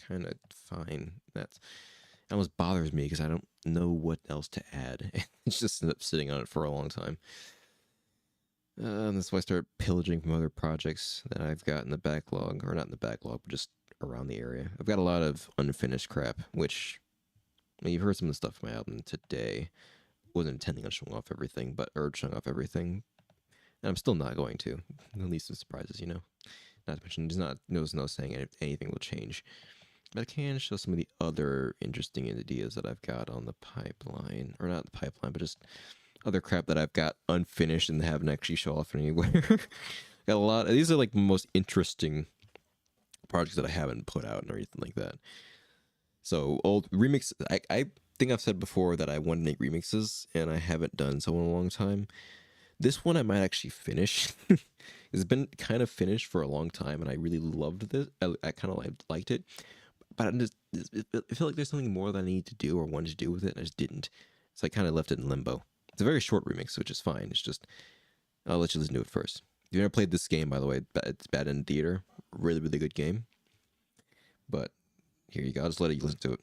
kind of fine. It almost bothers me because I don't know what else to add. It's just end up sitting on it for a long time. And that's why I start pillaging from other projects that I've got in the backlog, or not in the backlog, but just around the area. I've got a lot of unfinished crap, which, I mean, you've heard some of the stuff from my album today. Wasn't intending on showing off everything, and I'm still not going to. At least some surprises, you know. Not to mention, there's no saying anything will change. But I can show some of the other interesting ideas that I've got on the pipeline, or not the pipeline, but just other crap that I've got unfinished and haven't actually shown off anywhere. Got a lot. These are like the most interesting projects that I haven't put out or anything like that. So old remix, I think I've said before that I want to make remixes, and I haven't done so in a long time. This one I might actually finish. It's been kind of finished for a long time, and I really loved this. I kind of liked it, but I feel like there's something more that I need to do or wanted to do with it, and I just didn't. So I kind of left it in limbo. It's a very short remix, which is fine. It's just I'll let you listen to it first. If you never played this game, by the way, it's Bad End Theater. Really, really good game. But here you go. I'll just let you listen to it.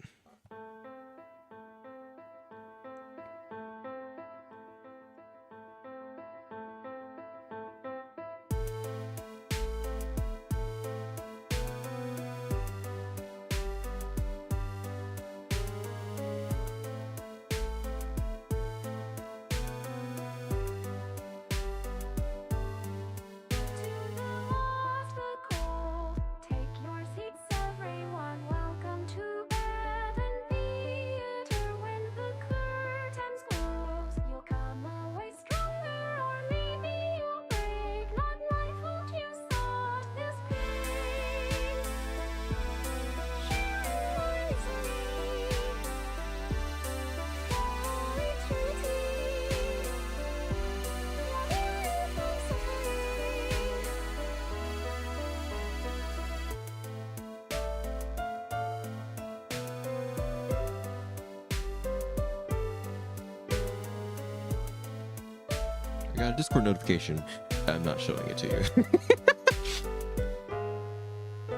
I got a Discord notification. I'm not showing it to you.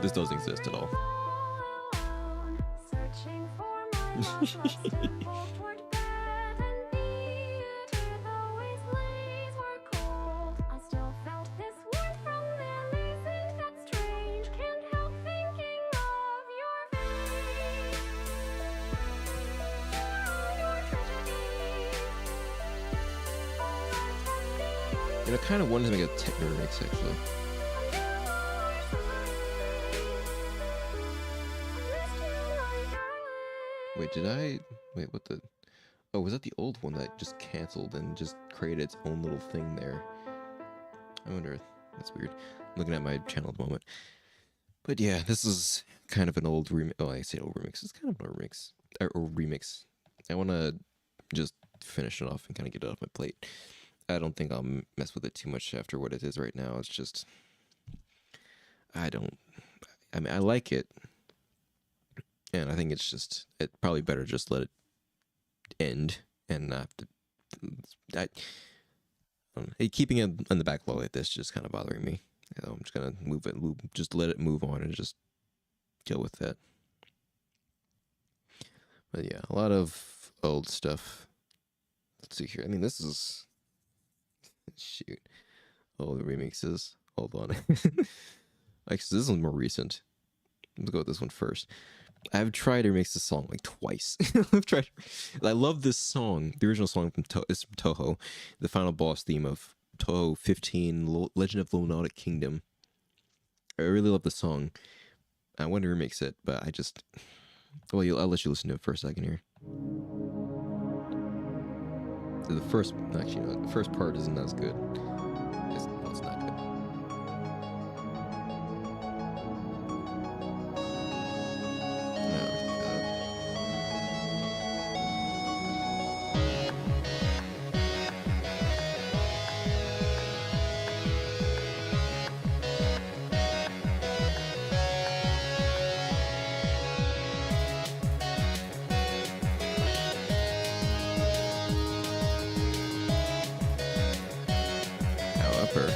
This doesn't exist at all. You know, I kind of wanted to make a techno remix actually. Wait, wait, what the? Oh, was that the old one that just canceled and just created its own little thing there? I wonder. That's weird. I'm looking at my channel at the moment. But yeah, this is kind of an old remix. Oh, I say old remix. It's kind of an old remix. Or remix. I want to just finish it off and kind of get it off my plate. I don't think I'll mess with it too much after what it is right now. It's just, I mean, I like it. And I think it's probably better just let it end and not have to, keeping it in the backlog like this just kind of bothering me. You know, I'm just going to just let it move on and just deal with that. But yeah, a lot of old stuff. Let's see here. I mean, this is... Shoot. Oh, the remixes. Hold on. Actually, this one's more recent. Let's go with this one first. I've tried to remix this song like twice. I love this song. The original song is from Touhou, the final boss theme of Touhou 15, Legend of the Lunatic Kingdom. I really love the song. I want to remix it, but I just... Well, I'll let you listen to it for a second here. The first, actually, no, the first part isn't as good. No, it's not good. However,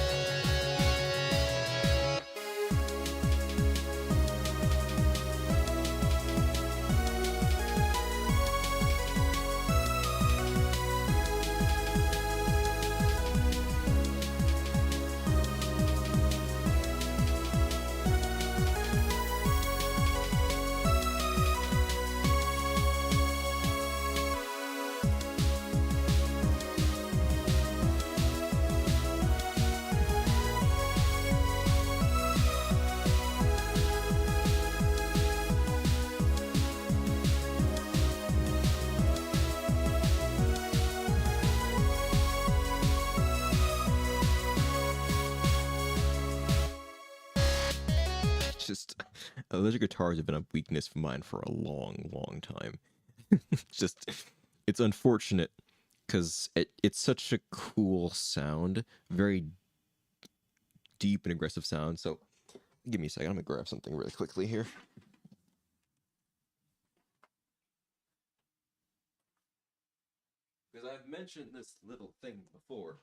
electric guitars have been a weakness of mine for a long, long time. Just, it's unfortunate because it's such a cool sound, very deep and aggressive sound. So, give me a second. I'm gonna grab something really quickly here. Because I've mentioned this little thing before.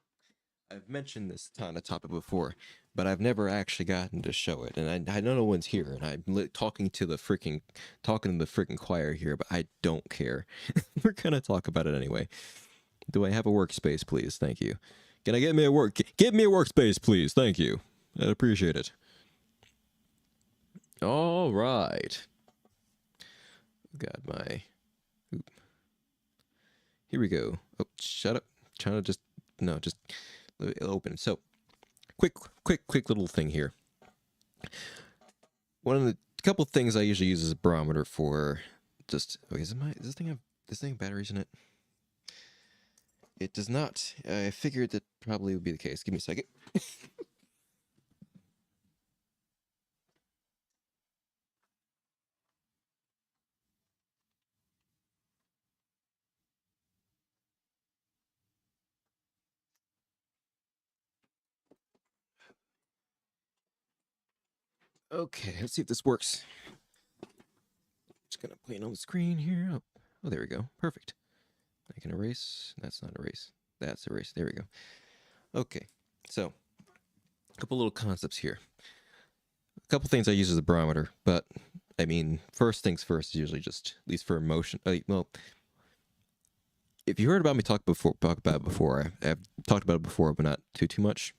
I've mentioned this kind of topic before, but I've never actually gotten to show it, and I know no one's here, and I'm talking to the freaking choir here, but I don't care. We're gonna talk about it anyway. Do I have a workspace, please? Thank you. Can I get me a Get me a workspace, please. Thank you. I'd appreciate it. All right. Got my. Oop. Here we go. Oh, shut up. Trying to just just open. So, quick little thing here. One of the couple things I usually use as a barometer for just. Okay, is this thing have batteries in it? It does not. I figured that probably would be the case. Give me a second. Okay, let's see if this works. Just gonna play it on the screen here. Oh, there we go. Perfect. I can erase. That's not erase. That's erase. There we go. Okay, so a couple little concepts here. A couple things I use as a barometer, but I mean, first things first is usually just, at least for emotion. Well, if you heard about me talk about it before, I've talked about it before, but not too much.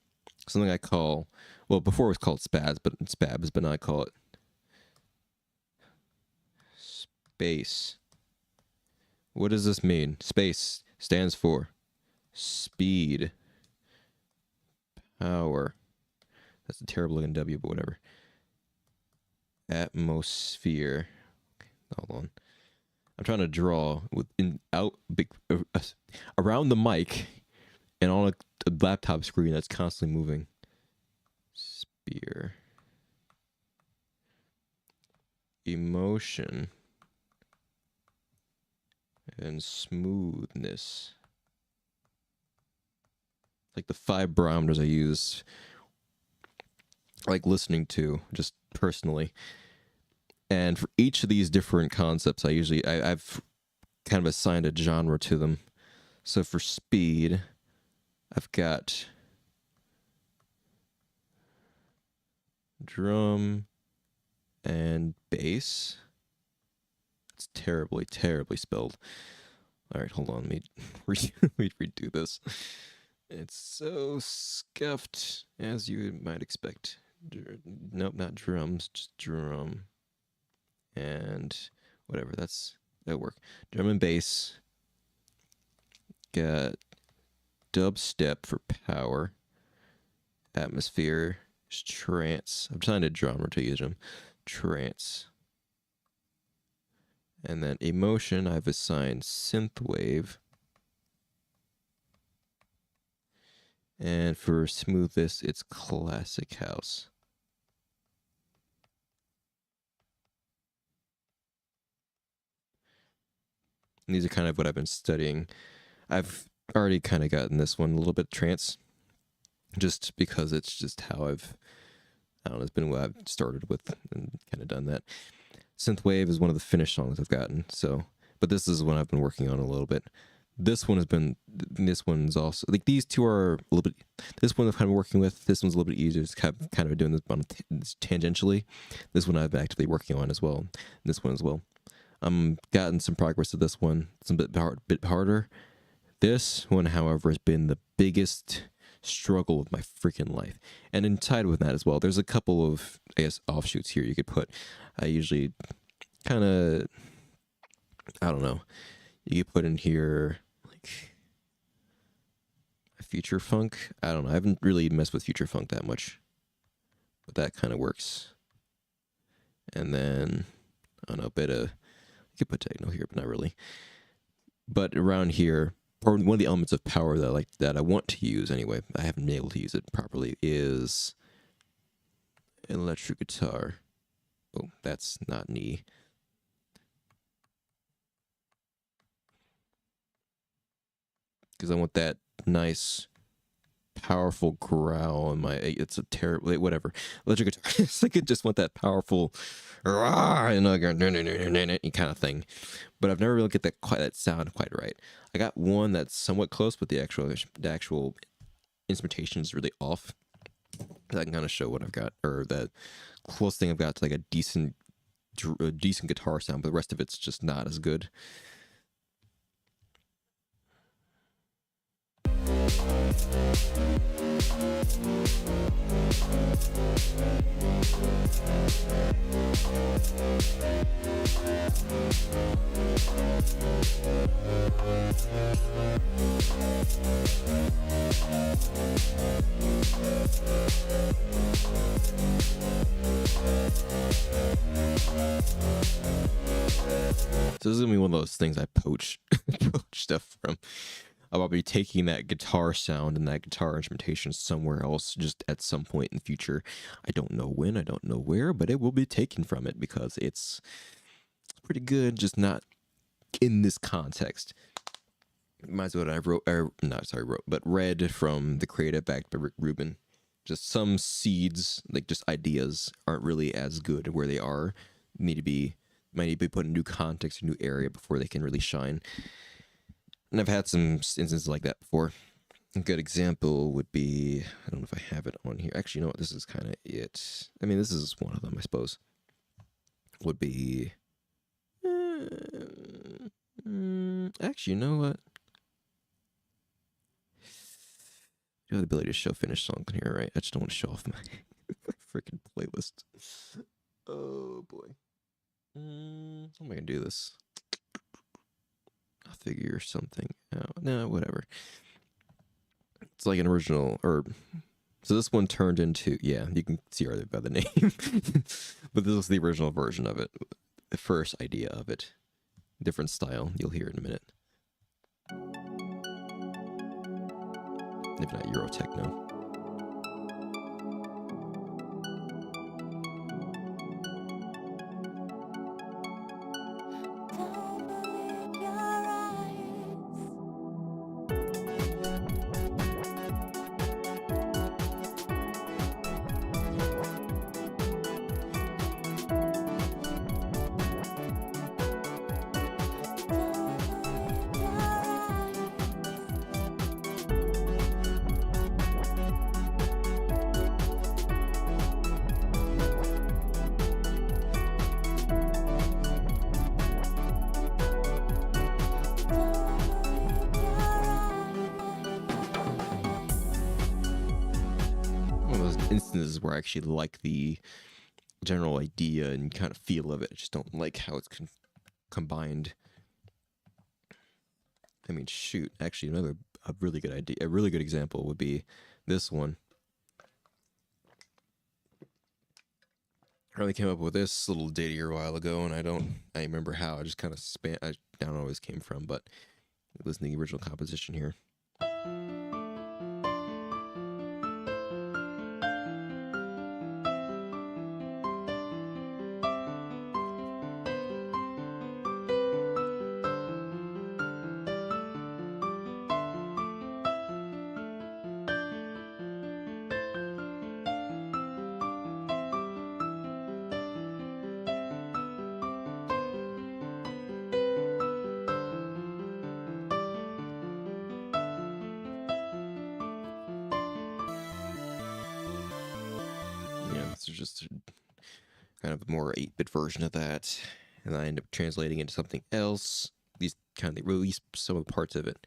Something I call, well, before it was called spabs, but now I call it space. What does this mean? Space stands for speed, power. That's a terrible looking W, but whatever. Atmosphere. Okay, hold on. I'm trying to draw around the mic and on a laptop screen that's constantly moving. Sphere. Emotion. And smoothness. Like the 5 barometers I use, like listening to, just personally. And for each of these different concepts, I've kind of assigned a genre to them. So for speed, I've got drum and bass. It's terribly spelled. All right, hold on. Let me redo this. It's so scuffed, as you might expect. Nope, not drums, just drum. And whatever, that'll work. Drum and bass. Got dubstep for power. Atmosphere. Trance. I'm trying to drummer to use them. Trance. And then emotion, I've assigned synthwave. And for smoothness, it's classic house. And these are kind of what I've been studying. I've already kind of gotten this one a little bit trance, just because it's just how I don't know, it's been what I've started with and kind of done that. Synthwave is one of the finished songs I've gotten, so, but this is one I've been working on a little bit. This one's also, like, these two are a little bit, this one I'm kind of working with, this one's a little bit easier, it's kind of doing this tangentially. This one I've been actively working on as well, and this one as well. Gotten some progress with this one. It's a bit harder. This one, however, has been the biggest struggle of my freaking life. And inside with that as well, there's a couple of, I guess, offshoots here you could put. I usually kind of, I don't know, you could put in here like a future funk. I don't know. I haven't really messed with future funk that much, but that kind of works. And then, I don't know, a bit of, you could put techno here, but not really. But around here, or one of the elements of power that I want to use anyway, I haven't been able to use it properly, is an electric guitar. Oh, that's not knee. Because I want that nice, powerful growl in my. It's a terrible. Whatever. Electric guitar. It's like I just want that powerful, kind of thing. But I've never really get that sound quite right. I got one that's somewhat close, but the actual instrumentation is really off. I can kind of show what I've got, or the closest thing I've got to like a decent guitar sound, but the rest of it's just not as good. So this is gonna be one of those things I poach stuff from. I'll be taking that guitar sound and that guitar instrumentation somewhere else just at some point in the future. I don't know when, I don't know where, but it will be taken from it because it's pretty good, just not in this context. Reminds me of what I read from the Creative Act by Rick Rubin. Just some seeds, like just ideas, aren't really as good where they are. Might need to be put in new context, a new area before they can really shine. And I've had some instances like that before. A good example would be, I don't know if I have it on here. Actually, you know what? This is kind of it. I mean, this is one of them, I suppose. Would be... actually, you know what? You have the ability to show finished songs in here, right? I just don't want to show off my freaking playlist. Oh, boy. How am I going to do this? I'll figure something out. No, whatever. It's like an original, or so this one turned into, yeah, you can see already by the name. But this was the original version of it, the first idea of it. Different style, you'll hear in a minute. If not Euro techno. Instances where I actually like the general idea and kind of feel of it. I just don't like how it's combined. I mean, shoot, actually a really good idea, a really good example would be this one. I really came up with this little ditty a while ago, and I remember how. I just kind of I don't know where this came from, but it was in the original composition here. Just kind of a more 8-bit version of that, and I end up translating into something else. These kind of release some of the parts of it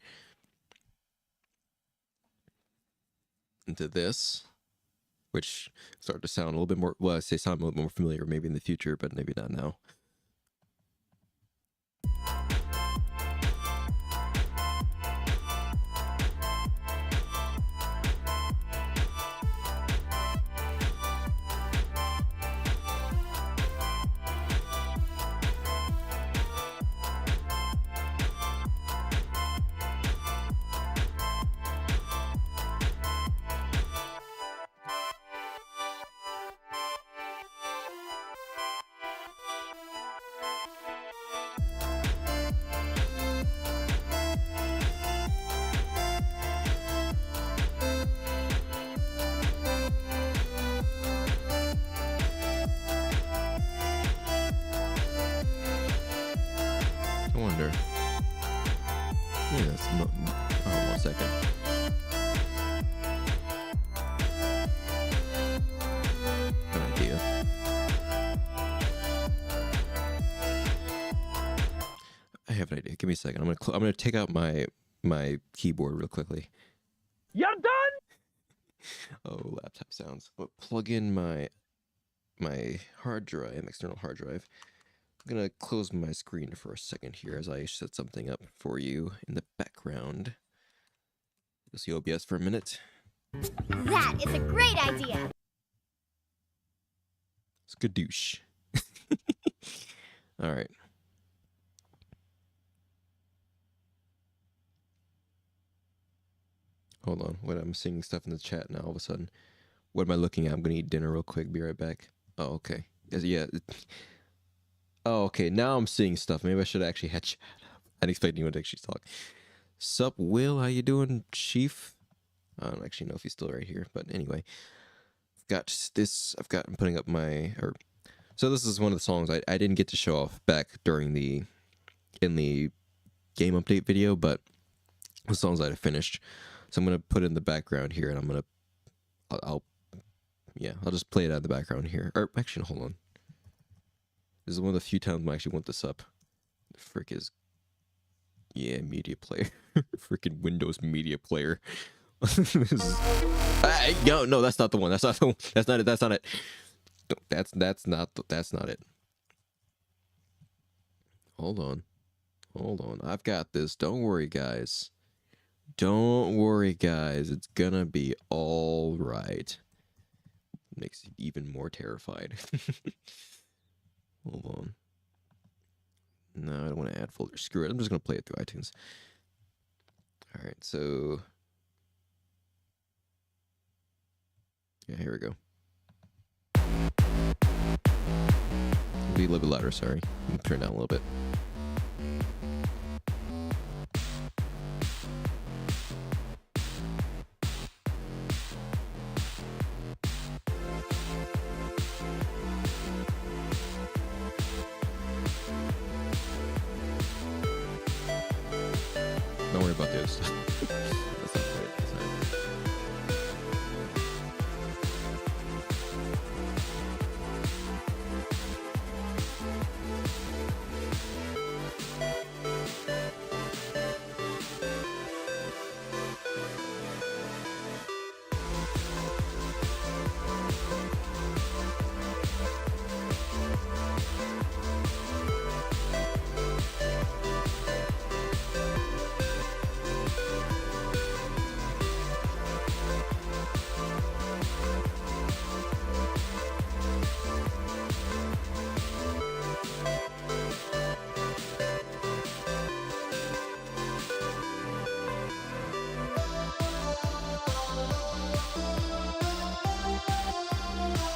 into this, which started to sound a little bit more, well, I say sound a little more familiar maybe in the future, but maybe not now. wonder. Yeah, that's oh, 1 second. An idea. I have an idea. Give me a second. I'm gonna take out my keyboard real quickly. You're done. Oh, laptop sounds. I'll plug in my hard drive, external hard drive. I'm gonna close my screen for a second here as I set something up for you in the background. You'll see OBS for a minute. That is a great idea. Skadoosh. All right. Hold on. Wait, I'm seeing stuff in the chat now all of a sudden. What am I looking at? I'm gonna eat dinner real quick. Be right back. Oh, okay. Yeah. Oh, okay. Now I'm seeing stuff. Maybe I should actually had chat up. I didn't expect anyone to actually talk. Sup, Will? How you doing, Chief? I don't actually know if he's still right here, but anyway. I'm putting up so this is one of the songs I didn't get to show off back in the game update video, but the songs I finished. So I'm gonna put it in the background here, and I'll just play it out in the background here. Or actually, hold on. This is one of the few times I actually want this up. The frick is, yeah, media player, freaking Windows media player. No, that's not the one. That's not the one. That's not it. That's not it. That's not it. Hold on. I've got this. Don't worry, guys. It's gonna be all right. Makes you even more terrified. Hold on. No, I don't want to add folder. Screw it. I'm just gonna play it through iTunes. All right, so yeah, here we go. It'll be a little bit louder. Sorry, turn down a little bit. Don't worry about this. That's not right. That's not it.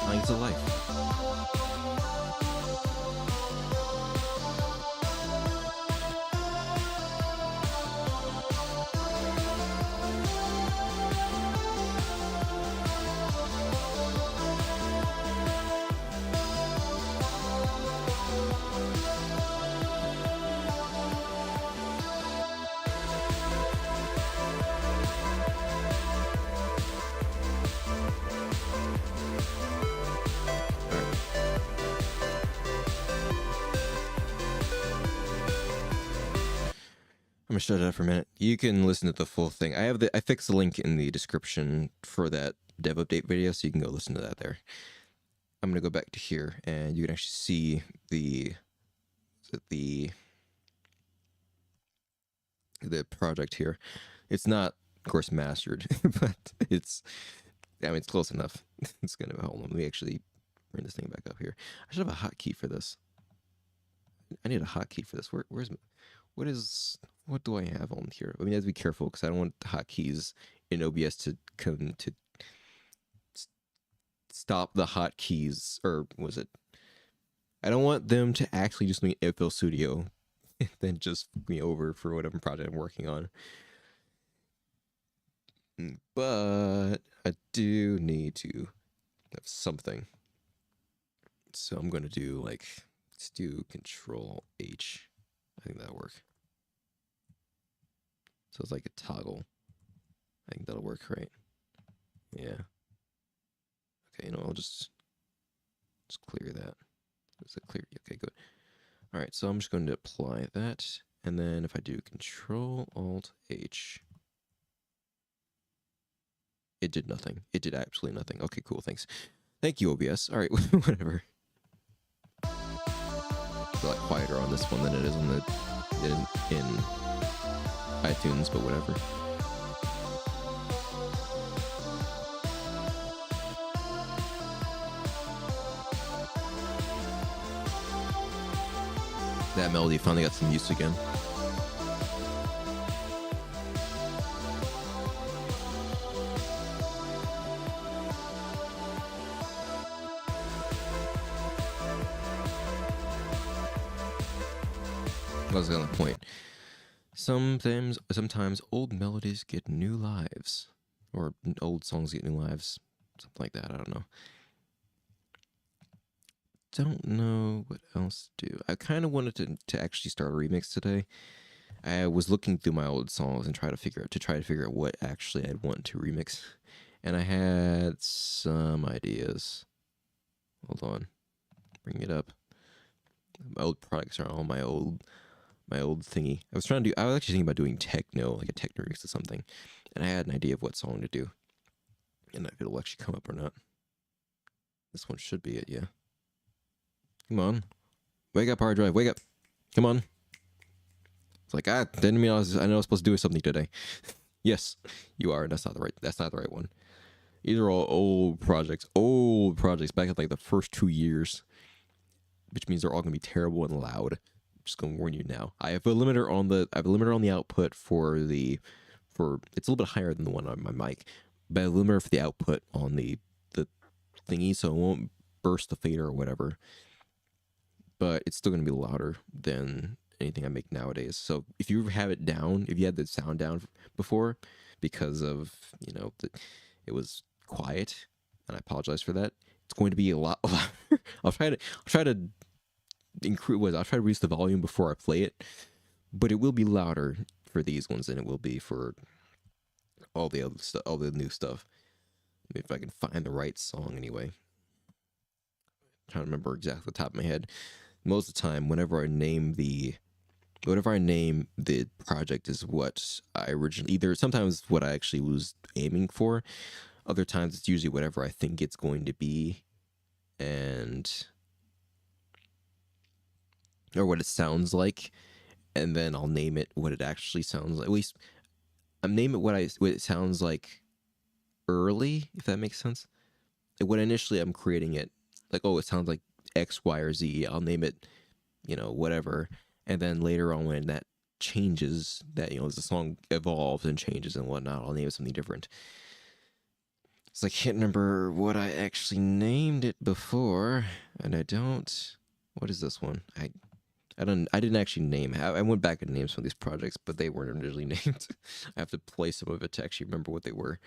Lines of life. I'm gonna shut it up for a minute. You can listen to the full thing. I fixed the link in the description for that dev update video, so you can go listen to that there. I'm gonna go back to here, and you can actually see the project here. It's not, of course, mastered, but it's close enough. It's gonna hold on. Let me actually bring this thing back up here. I should have a hotkey for this. I need a hotkey for this. What do I have on here? I mean, I have to be careful because I don't want the hotkeys in OBS to come to stop the hotkeys, or was it? I don't want them to actually just make FL Studio and then just fuck me over for whatever project I'm working on. But I do need to have something. So I'm going to do let's do Control H. I think that'll work. So it's like a toggle. I think that'll work, right? Yeah. Okay, I'll just clear that. Is it clear? Okay, good. All right, so I'm just going to apply that. And then if I do Control-Alt-H, it did nothing. It did absolutely nothing. Okay, cool, thanks. Thank you, OBS. All right, whatever. It's a lot quieter on this one than it is on in iTunes, but whatever. That melody finally got some use again. I was on the point. Sometimes old melodies get new lives, or old songs get new lives, something like that. I don't know. Don't know what else to do. I kind of wanted to actually start a remix today. I was looking through my old songs and try to figure out what actually I'd want to remix, and I had some ideas. Hold on, bring it up. My old products are all my old thingy. I was actually thinking about doing techno, like a techno remix or something, and I had an idea of what song to do, and if it'll actually come up or not. This one should be it, yeah. Come on. Wake up, hard drive. Wake up. Come on. It's like, didn't mean I know I was supposed to do something today. Yes, you are. That's not the right one. These are all old projects back in like the first 2 years, which means they're all gonna be terrible and loud. I'm just gonna warn you now. I have a limiter on the output for it's a little bit higher than the one on my mic, but a limiter for the output on the thingy, so it won't burst the fader or whatever. But it's still going to be louder than anything I make nowadays. So if you have it down, if you had the sound down before because of, it was quiet, and I apologize for that, it's going to be a lot louder. I'll try to reduce the volume before I play it, but it will be louder for these ones than it will be for all the other stuff, all the new stuff. Maybe if I can find the right song anyway. I'm trying to remember exactly the top of my head. Most of the time, whenever I name the project is what I originally, either sometimes what I actually was aiming for, other times it's usually whatever I think it's going to be, or what it sounds like, and then I'll name it what it actually sounds like. At least I'm name it what it sounds like early, if that makes sense. Like when initially I'm creating it, like, oh, it sounds like X, Y, or Z. I'll name it, whatever. And then later on, when that changes, that, as the song evolves and changes and whatnot, I'll name it something different. It's like, I can't remember what I actually named it before, and I don't. What is this one? I didn't actually name it. I went back and named some of these projects, but they weren't originally named. I have to play some of it to actually remember what they were.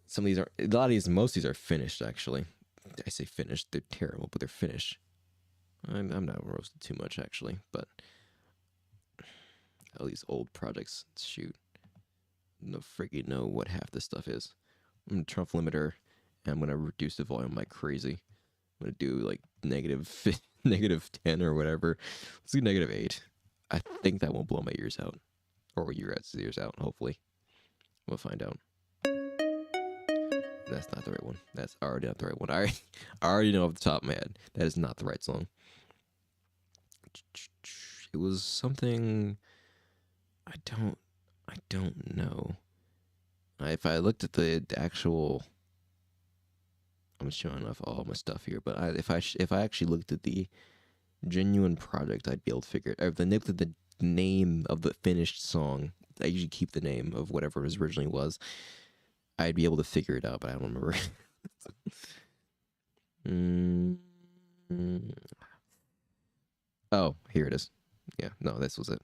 Some of these most of these are finished, actually. I say finished, they're terrible, but they're finished. I'm not roasted too much, actually, but all these old projects, shoot. No freaking know what half this stuff is. I'm going to turn off limiter, and I'm going to reduce the volume like crazy. I'm going to do like negative 10 or whatever. Let's do -8. I think that won't blow my ears out. Or your guys' ears out, hopefully. We'll find out. That's not the right one. That's already not the right one. I already know off the top of my head. That is not the right song. It was something I don't know. If I looked at the actual, I'm showing off all my stuff here, but if I actually looked at the genuine project, I'd be able to figure it. If I looked at the name of the finished song, I usually keep the name of whatever it originally was. I'd be able to figure it out, but I don't remember. Oh, here it is. Yeah, no, this was it.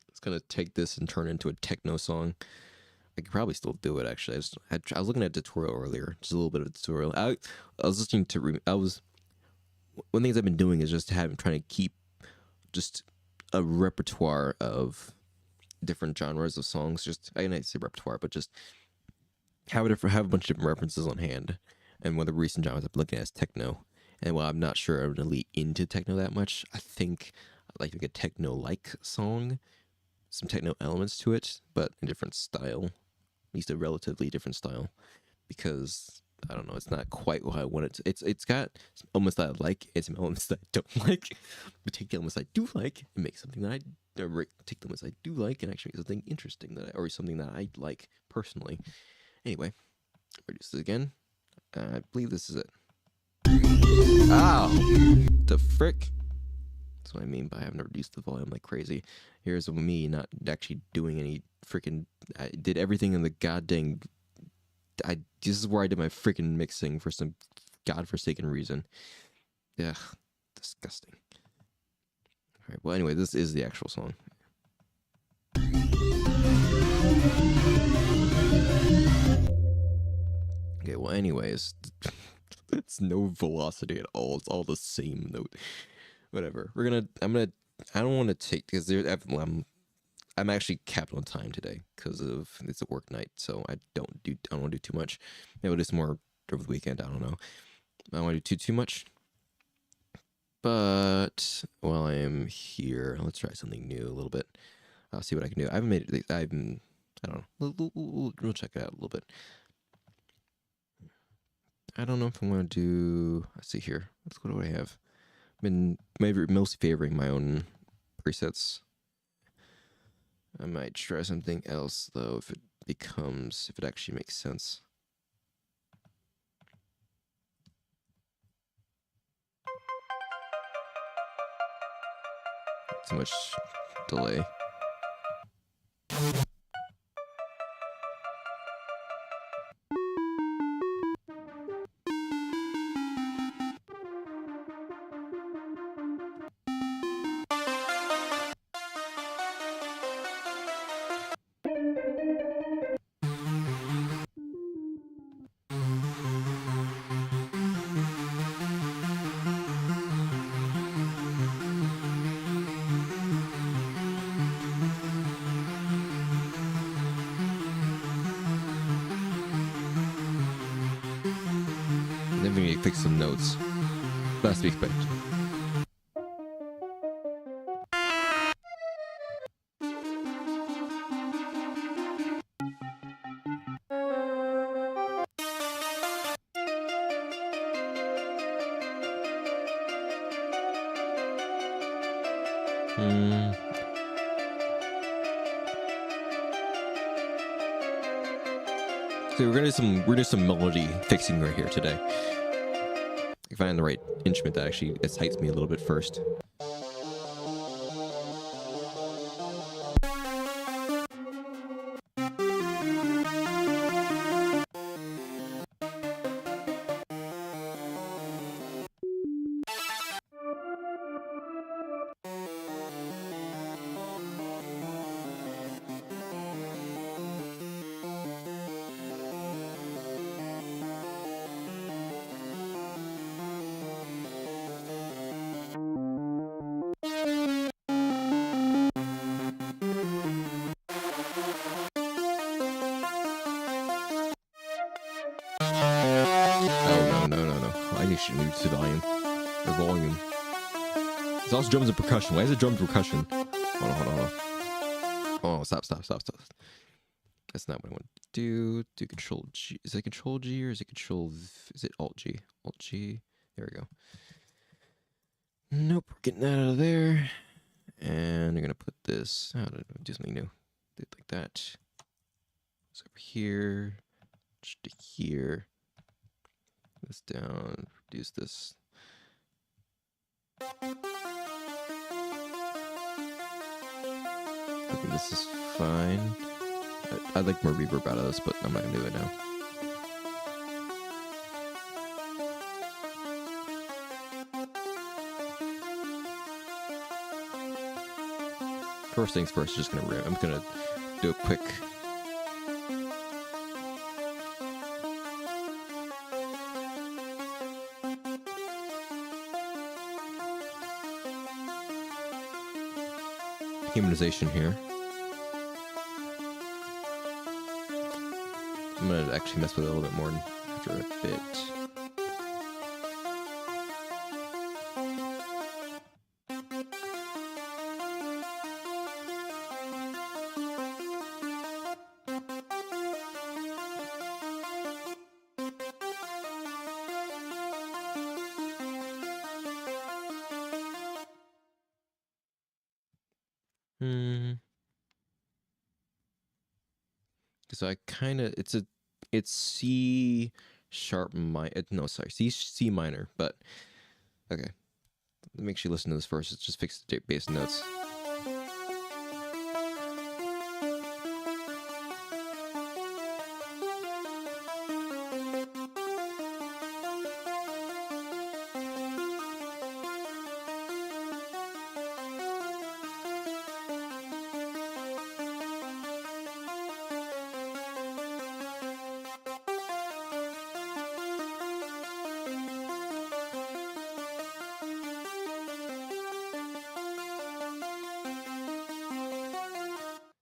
It's gonna take this and turn it into a techno song. I could probably still do it, actually. I was looking at a tutorial earlier, just a little bit of a tutorial. I was listening to. One of the things I've been doing is just trying to keep just a repertoire of different genres of songs. Just I didn't say repertoire, but just have a bunch of different references on hand. And one of the recent genres I've been looking at is techno. And while I'm not sure I'm really into techno that much, I think I'd like to get a techno-like song, some techno elements to it, but a different style, at least a relatively different style, because I don't know, it's not quite what I want it to. It's got some elements that I like and some elements that I don't like, but take the elements I do like and make something that take the elements I do like and actually make something interesting or something that I like personally. Anyway, reduce this again. I believe this is it. Ow! The frick? That's what I mean by having to reduce the volume like crazy. Here's me not actually doing any freaking. I did everything in the goddamn. This is where I did my freaking mixing for some godforsaken reason. Ugh, disgusting. Alright, well, anyway, this is the actual song. Okay, well, anyways, it's no velocity at all. It's all the same note. Whatever. I don't want to take, because I'm actually capped on time today because it's a work night, so I don't want to do too much. Maybe I'll do some more over the weekend. I don't know. I don't want to do too much. But while I am here, let's try something new a little bit. I'll see what I can do. I haven't made it. I don't know. We'll check it out a little bit. I don't know if I want to do. Let's see here. What do I have? I've been mostly favoring my own presets. I might try something else though if it actually makes sense. Too much delay. Then we need to fix some notes. Last week's page. So we're gonna do some melody fixing right here today. I find the right instrument that actually excites me a little bit first. Should move to volume. The volume. It's also drums and percussion. Why is it drums and percussion? Hold on. Oh, stop. That's not what I want to do. Do Control G. Is it Control G or is it Control? Is it Alt G? Alt G. There we go. Nope, we're getting that out of there. And we're gonna put this. How to do something new? Do it like that. It's over here. Just to here. This down, reduce this. I think this is fine. I'd like more reverb out of this, but I'm not gonna do it now. First things first, I'm gonna do a quick. humanization here. I'm gonna actually mess with it a little bit more after a bit. So I kind of it's C sharp minor. No, sorry, C minor. But okay, make sure you listen to this first. Let's just fix the bass notes.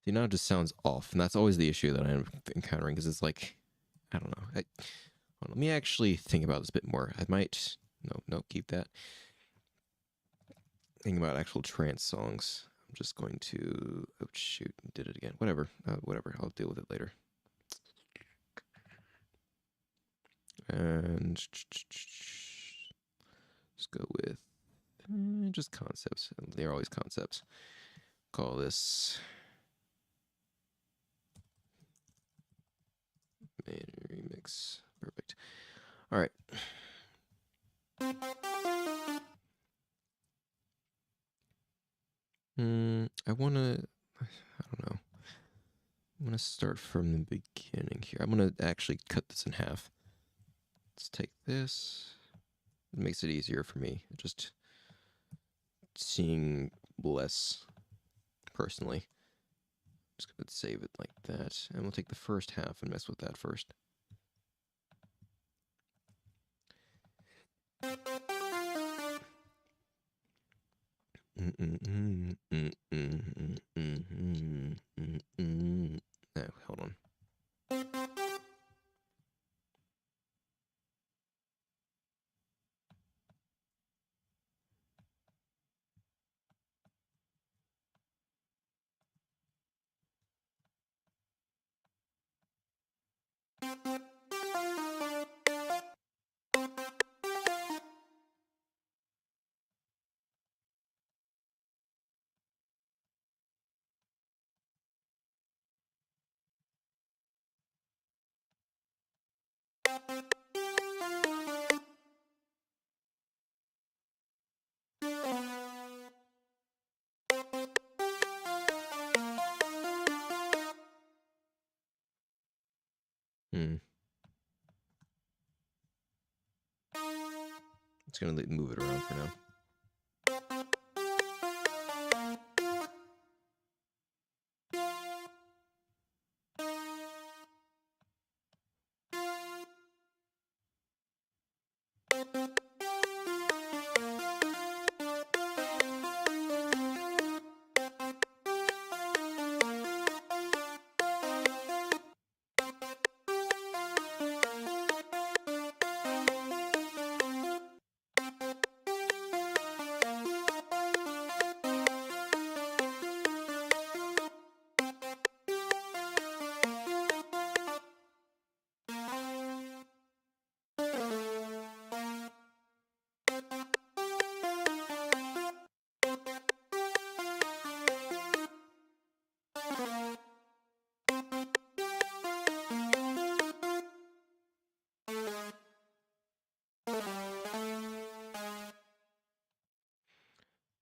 See, now it just sounds off, and that's always the issue that I'm encountering, because it's like, I don't know. Let me actually think about this a bit more. I might, no, keep that. Think about actual trance songs. I'm just going to, oh shoot, did it again. Whatever, I'll deal with it later. And let's go with just concepts. They're always concepts. Call this main remix. Perfect. All right. I don't know. I'm gonna start from the beginning here. I'm gonna actually cut this in half. Let's take this. It makes it easier for me. Just seeing less personally. I'm just gonna save it like that. And we'll take the first half and mess with that first. Oh, hold on. It's gonna move it around for now.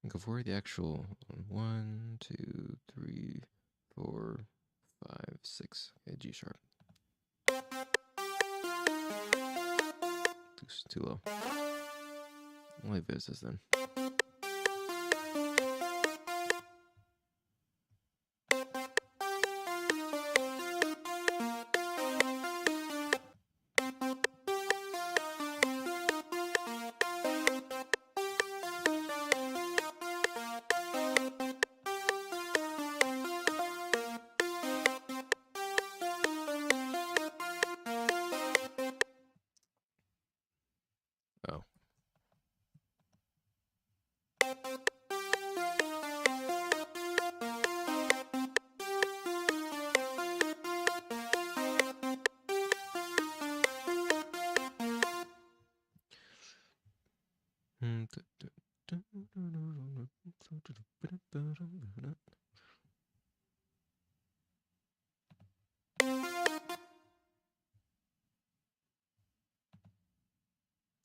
Go for the actual 1, 2, 3, 4, 5, 6. Okay, G sharp. Too low. I'll leave it as this then.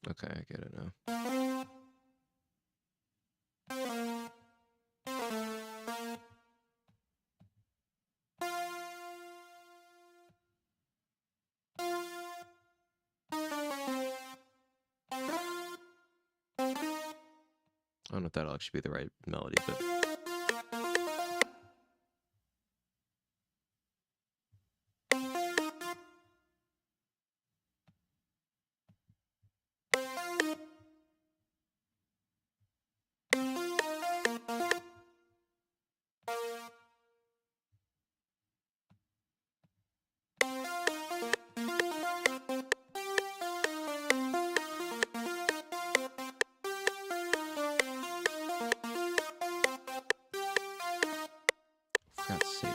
Okay, I get it now. I don't know if that'll actually be the right melody, but for God's sake.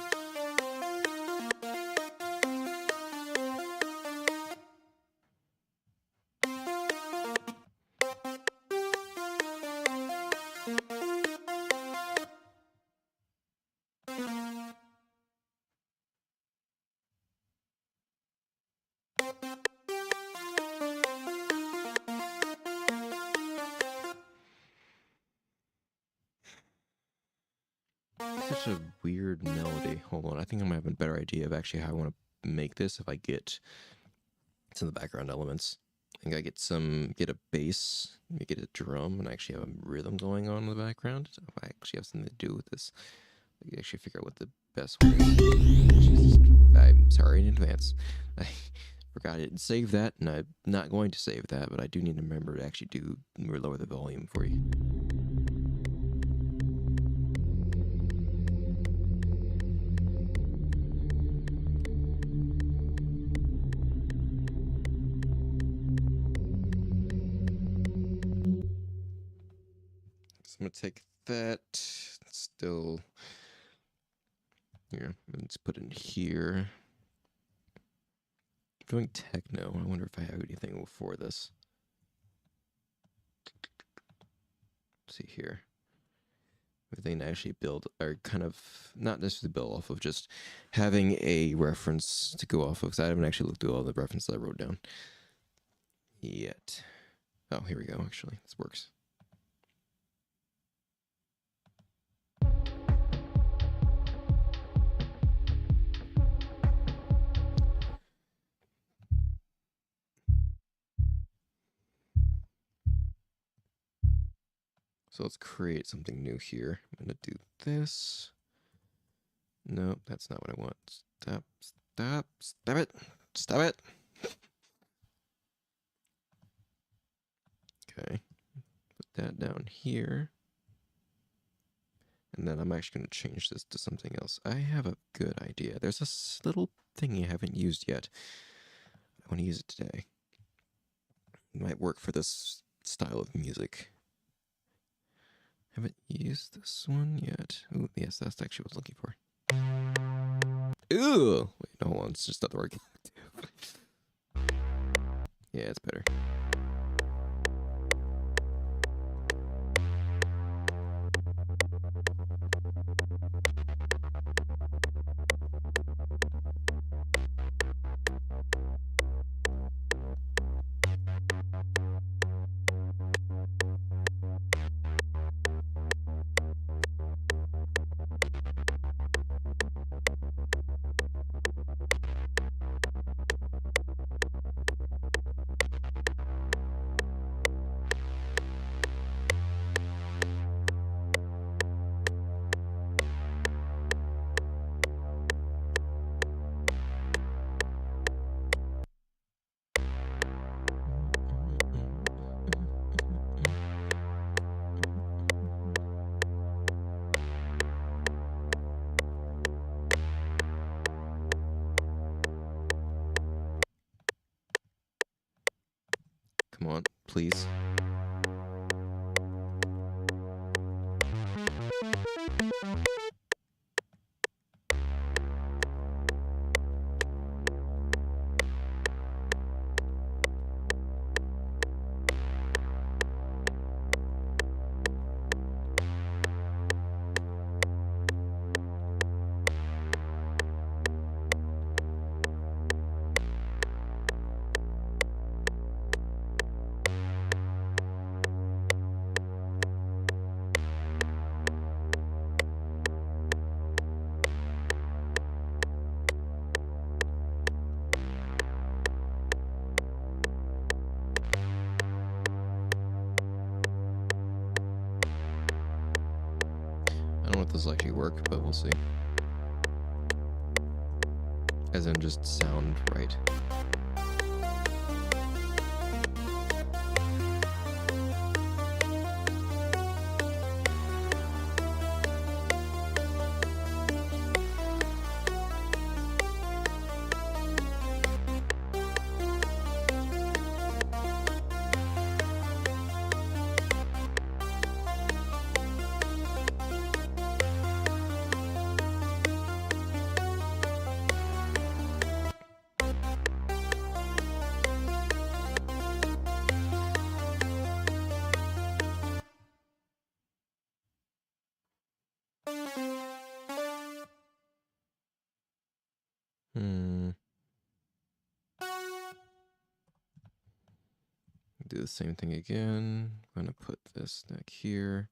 Such a weird melody. Hold on, I think I'm gonna have a better idea of actually how I want to make this if I get some of the background elements. I think I get a bass, maybe get a drum, and actually have a rhythm going on in the background. So if I actually have something to do with this, I can actually figure out what the best one is. Jesus, I'm sorry in advance. I forgot I didn't save that, and I'm not going to save that, but I do need to remember to actually lower the volume for you. So I'm gonna take that, still here, let's put it in here. I'm doing techno. I wonder if I have anything for this. Let's see here. Everything to actually build, or kind of not necessarily build off of, just having a reference to go off of, because I haven't actually looked through all the references I wrote down yet. Oh, here we go, actually. This works. So let's create something new here. I'm going to do this. No, that's not what I want. Stop, stop, stop it, stop it. Okay, put that down here. And then I'm actually going to change this to something else. I have a good idea. There's this little thing I haven't used yet. I want to use it today. It might work for this style of music. Haven't used this one yet. Ooh, yes, that's actually what I was looking for. Ooh! Wait, no, hold on. It's just not the right octave. Yeah, it's better. Come on, please. don't know if this will actually work, but we'll see. As in just sound right. Do the same thing again. I'm gonna put this neck here.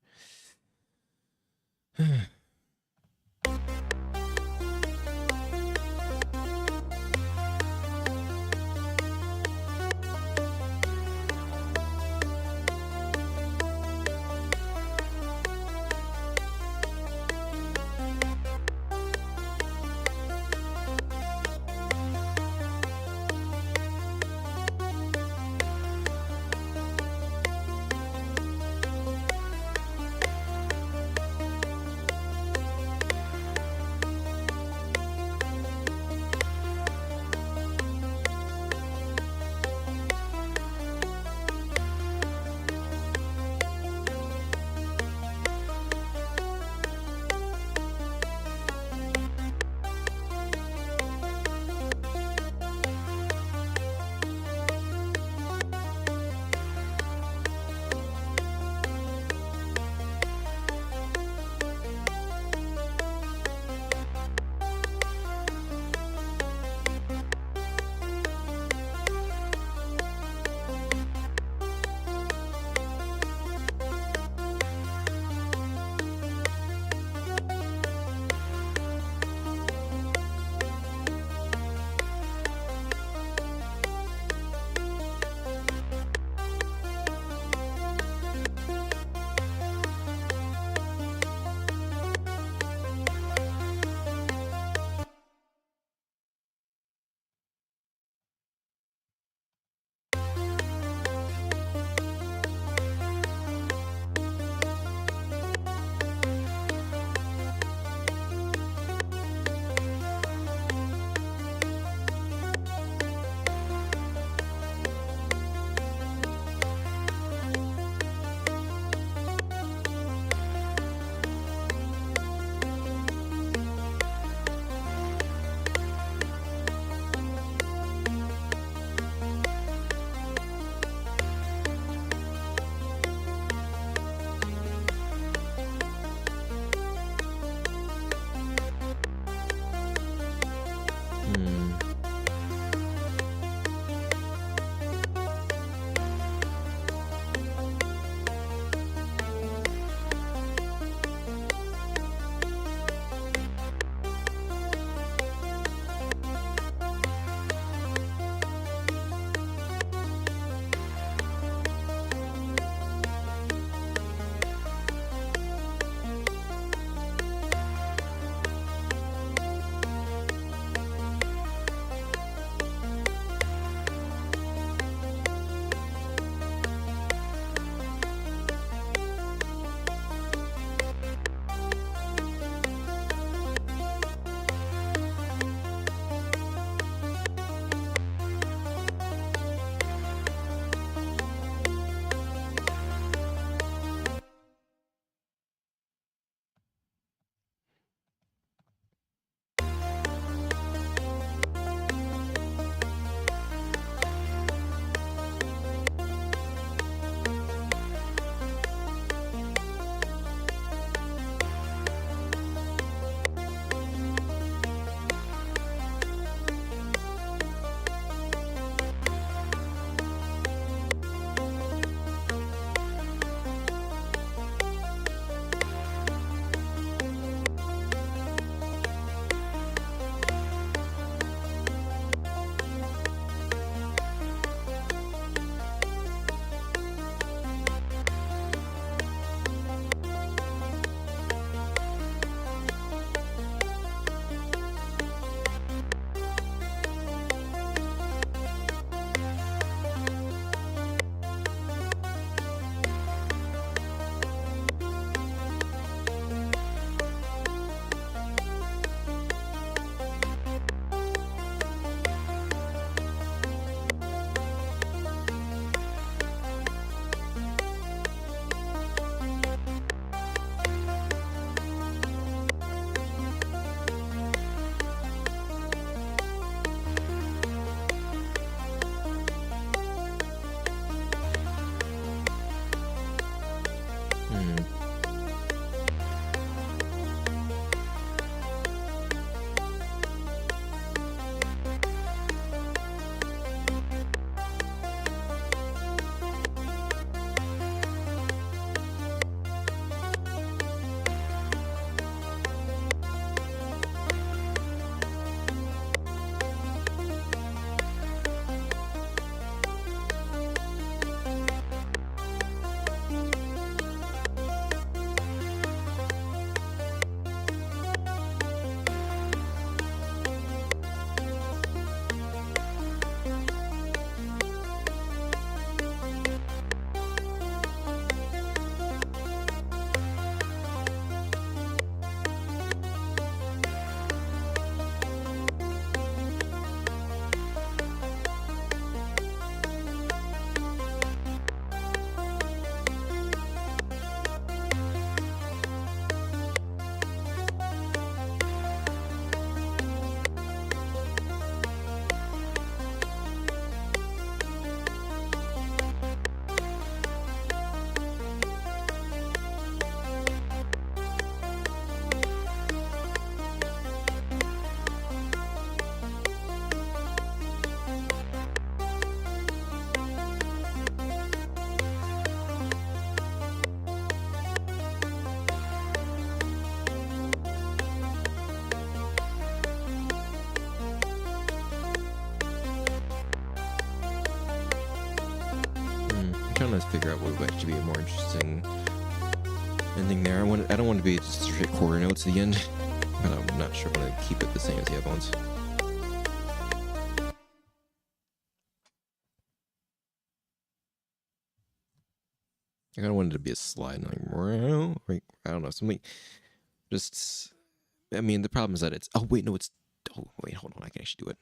trying to figure out what would actually be a more interesting ending there. I don't want to be just straight quarter notes at the end, but I'm not sure I want to keep it the same as the other ones. I kind of wanted it to be a slide, like, I don't know, something. Just, I mean, the problem is that it's. Oh wait, no, it's. Oh wait, hold on. I can actually do it.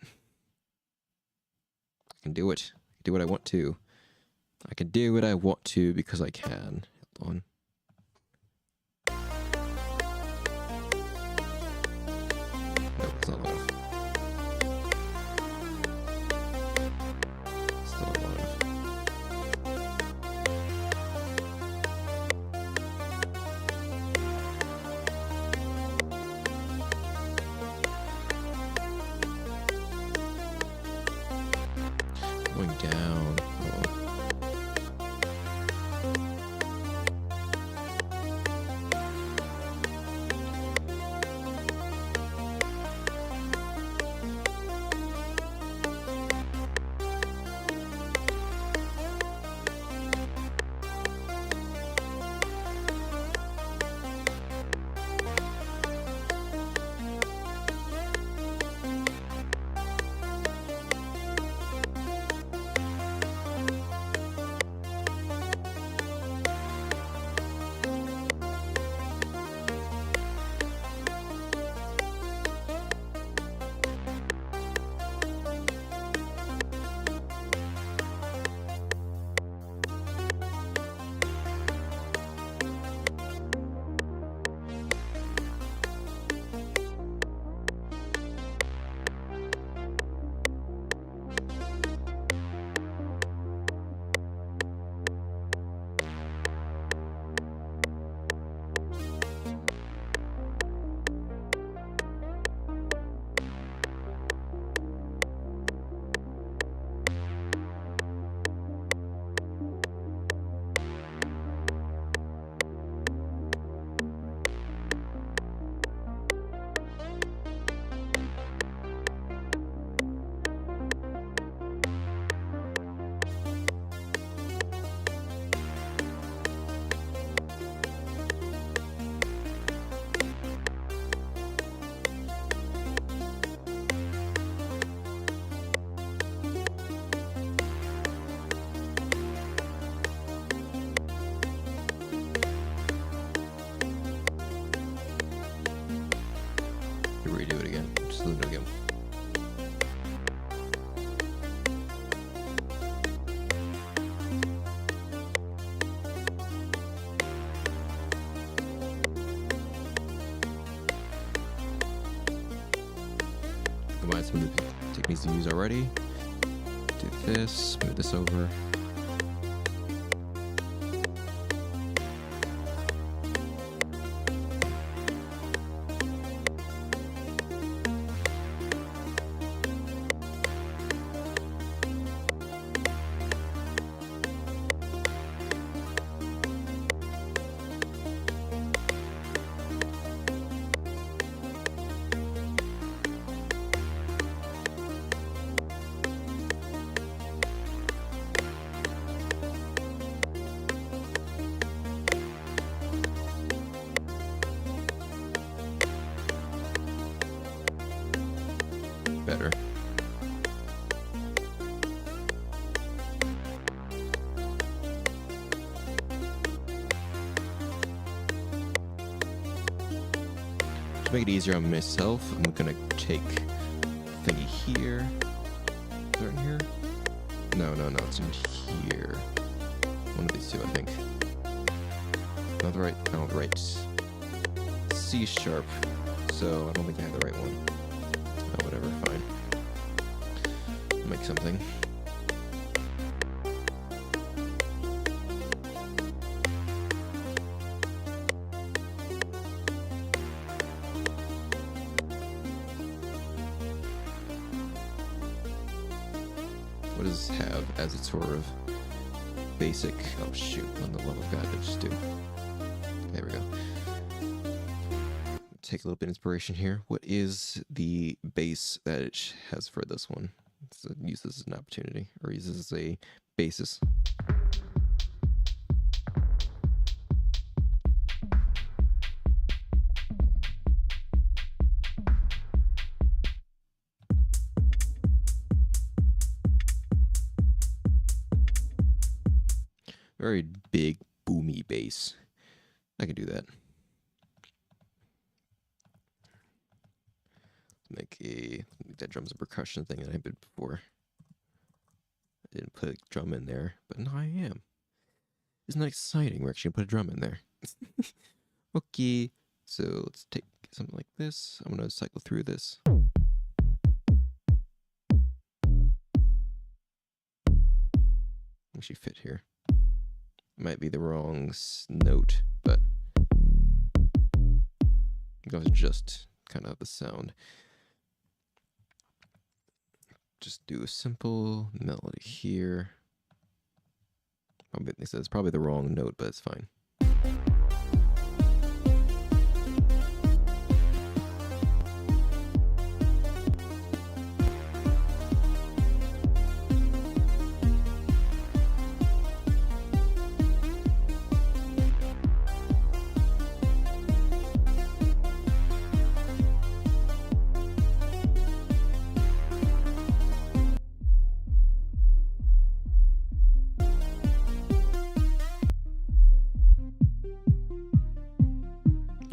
I can do it. I can do what I want to. I can do what I want to because I can. Hold on. No, it's not enough. Still not enough. Going down. Oh. Redo it again. Just do it again. Combine some of the techniques you use already. Do this, move this over. Better. To make it easier on myself, I'm gonna take thingy here. Is there in here? No, it's in here. One of these two, I think. Not the right. No, the right. C sharp. So I don't think I have the right one. Oh, whatever, fine. I'll make something. What does this have as its sort of basic? Oh shoot, on the level God, I just do. There we go. Take a little bit of inspiration here. What is the base that it has for this one? Let's use this as an opportunity, or use this as a basis. Very big, boomy bass. I can do that. Make that drum's a percussion thing that I did before. I didn't put a drum in there, but now I am. Isn't that exciting? We're actually gonna put a drum in there. Okay, so let's take something like this. I'm gonna cycle through this. Actually fit here. Might be the wrong note, but that was just kind of the sound. Just do a simple melody here. Probably, it's probably the wrong note, but it's fine.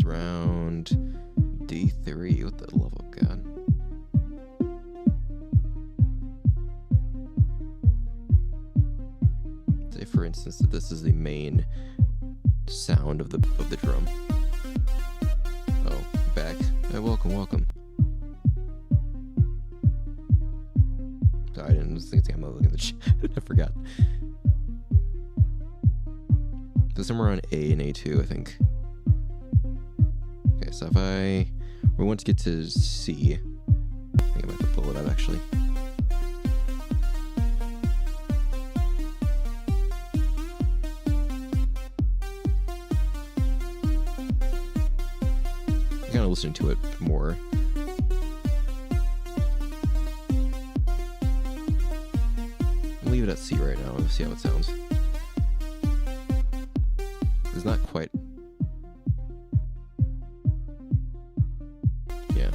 Round D3. What the love of God. Say, for instance, that this is the main sound of the drum. Oh, back. Hey, welcome. Sorry, I didn't think I'm looking at the chat. I forgot. So somewhere around A and A2, I think. Okay, so if we want to get to C, I think I might have to pull it up actually. I'm kind of listening to it more. I'll leave it at C right now and see how it sounds. It's not quite. Yeah.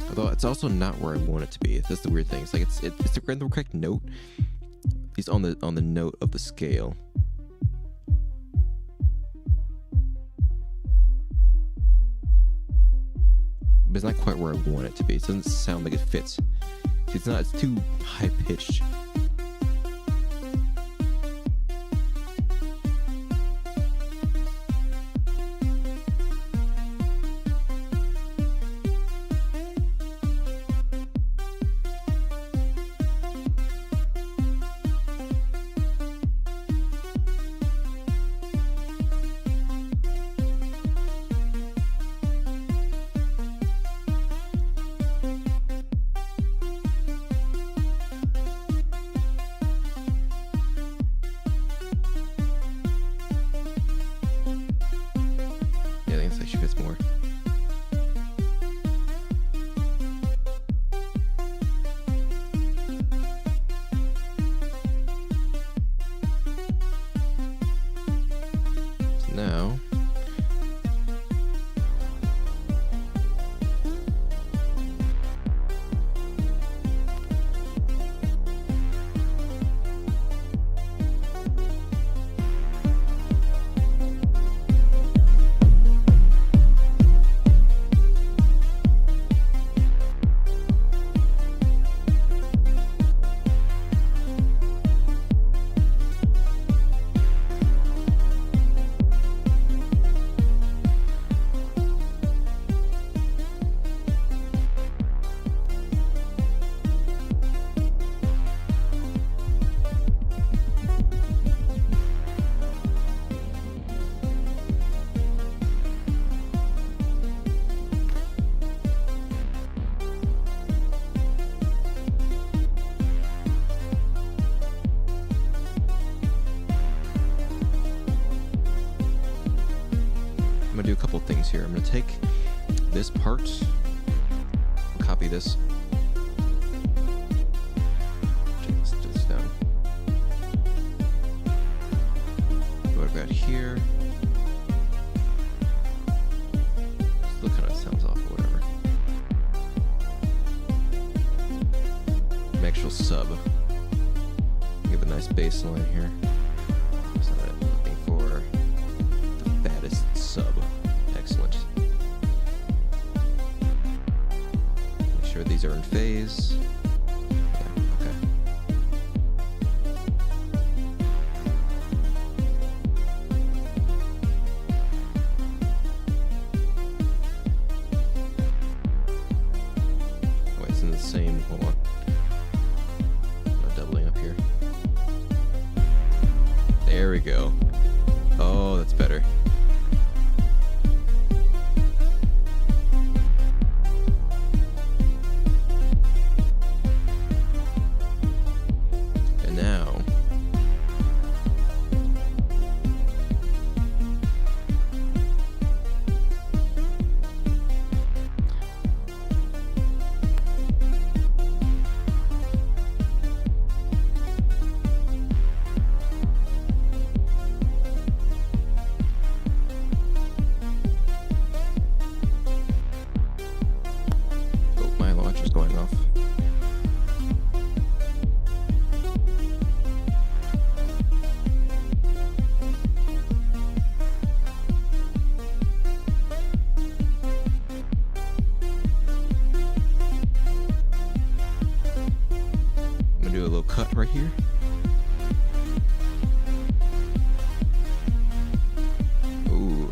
Although it's also not where I want it to be. That's the weird thing. It's like it's the correct note. It's on the note of the scale. But it's not quite where I want it to be. It doesn't sound like it fits. It's not. It's too high pitched. She fits more. So now I'm gonna do a couple things here. I'm gonna take this part, copy this, got here. Still kind of sounds off, or whatever. An actual sub. Give a nice bass line here. So I'm looking for the fattest sub. Excellent. Make sure these are in phase. Yeah, okay. Oh, it's in the same. Hold on. Not doubling up here. There we go. Oh, that's better. And now, oh, my launcher's going off. I'm gonna do a little cut right here. Ooh.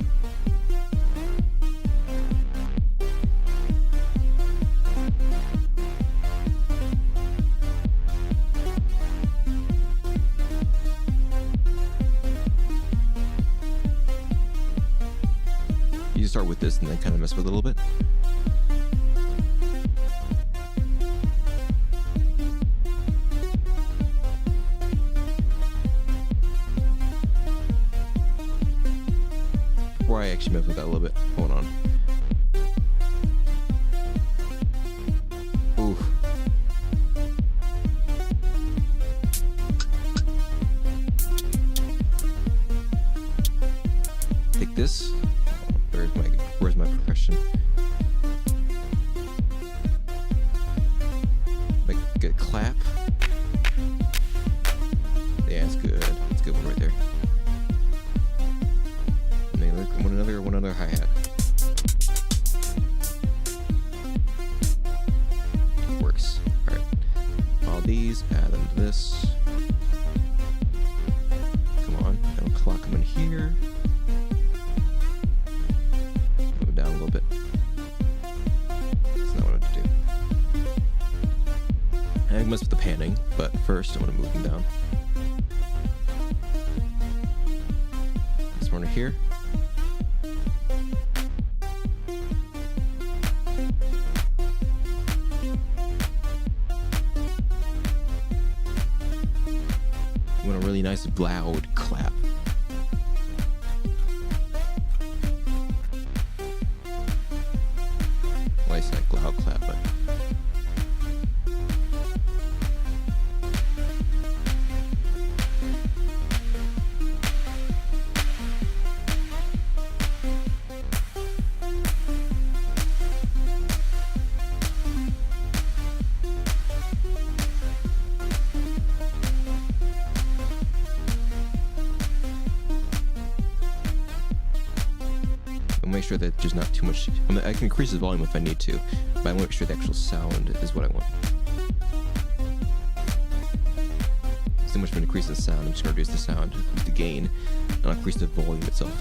You start with this and then kind of mess with it a little bit. Before I actually mess with that a little bit. Hold on. Ooh. Take this. Where's my percussion? Make a good clap. Yeah, it's good. It's a good one right there. And then one other hi-hat. Works. Alright. All these, add them to this. Come on. I'll clock them in here. Move it down a little bit. That's not what I want to do. I can mess with the panning, but first I want to move them down. This one right here. You want a really nice loud clap. Well, it's like loud clap, but I'll make sure that there's not too much. I can increase the volume if I need to, but I want to make sure the actual sound is what I want. So much for an increase in sound. I'm just going to reduce the sound, reduce the gain, and I'll increase the volume itself.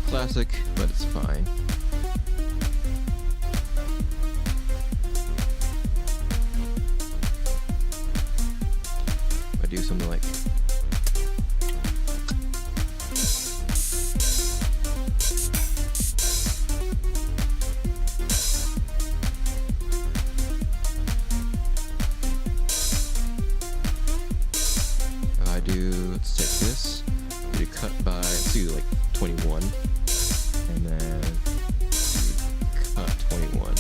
Classic, but it's fine. do something like let's take this, do cut by, let's do like 21, and then do cut 21.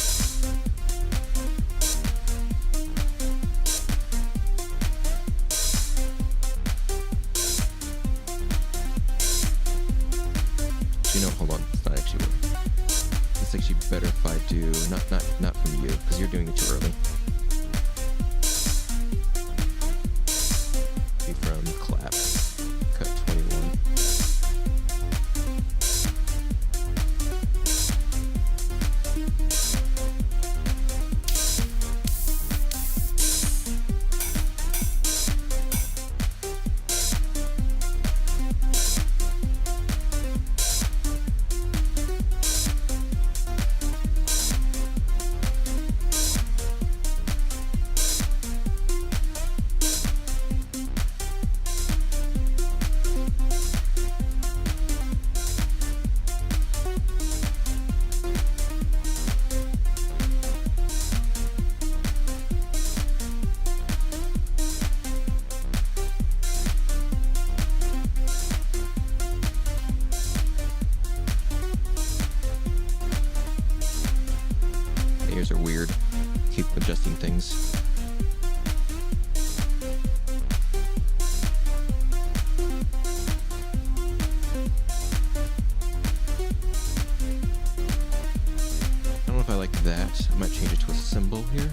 Actually, no, hold on, it's not actually working. It's actually better if I do, not from you, because you're doing it too early. From clap, cut 21. Layers are weird. Keep adjusting things. I don't know if I like that. I might change it to a symbol here. I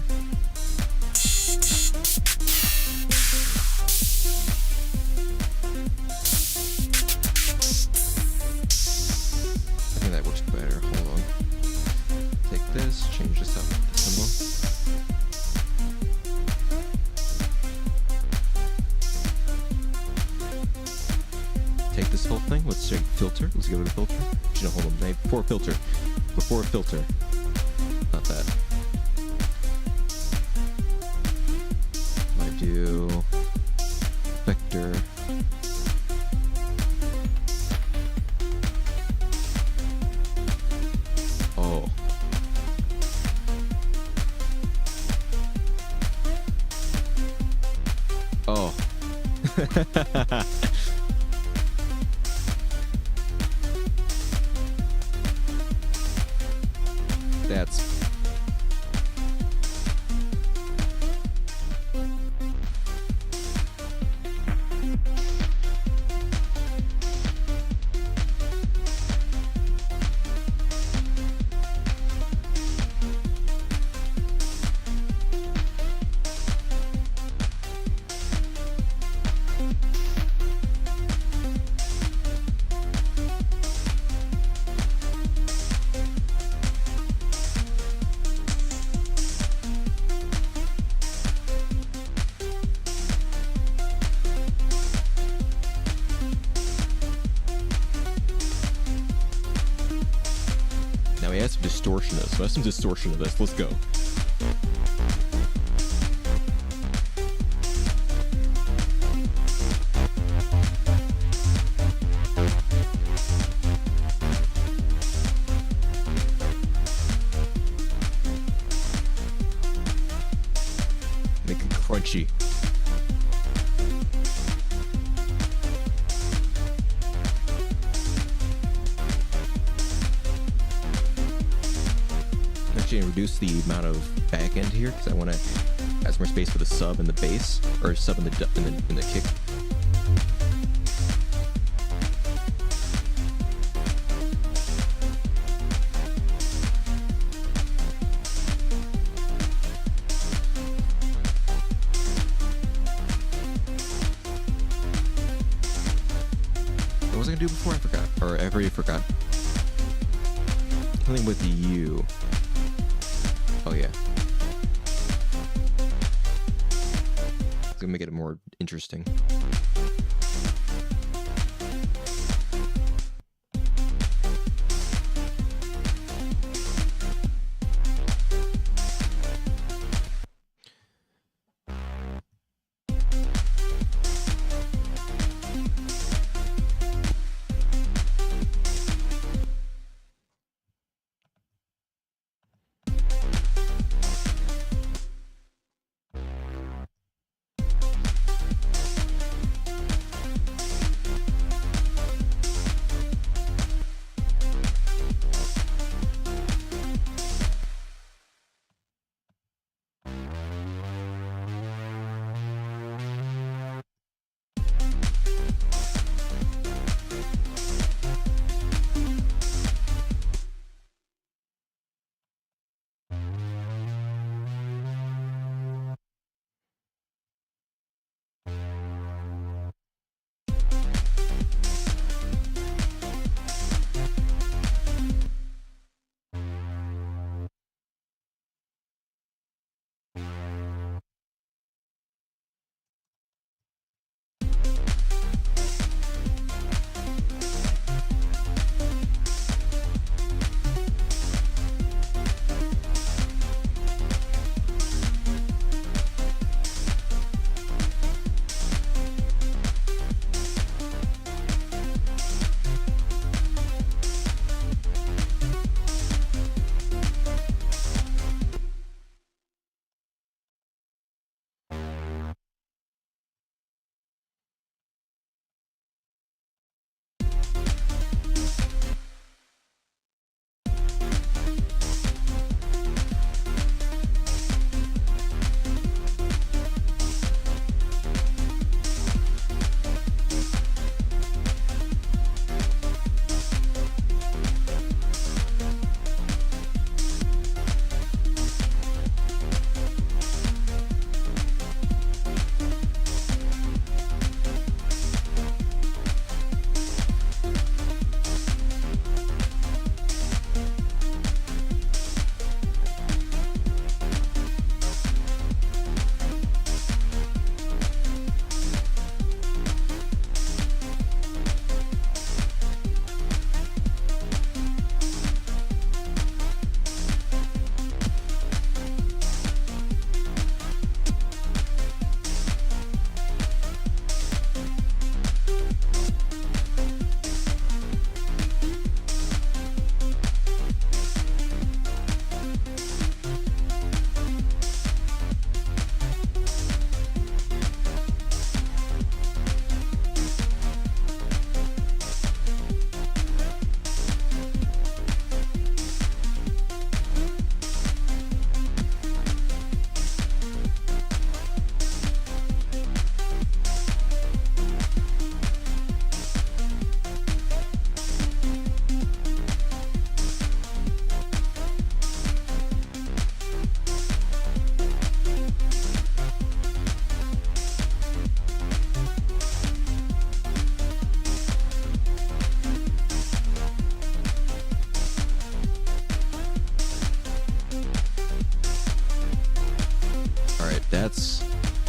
think that works better. Hold on. Take this, change this up with the symbol. Take this whole thing, let's say filter, let's go to the filter. Actually, no, hold on, before filter. Before filter. Not that. I do vector. Oh. Oh. That's now we add some distortion of this. So add some distortion of this. Let's go. Make it crunchy. Actually reduce the amount of back end here because I want to add more space for the sub and the bass, or sub and the kick. What was I gonna do before? I forgot, or I already forgot. Something with you. Oh yeah. It's gonna make it more interesting.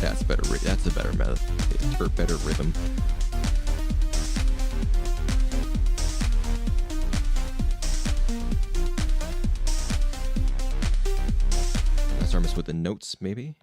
That's better. That's a better method or better rhythm. Let's start us with the notes, maybe.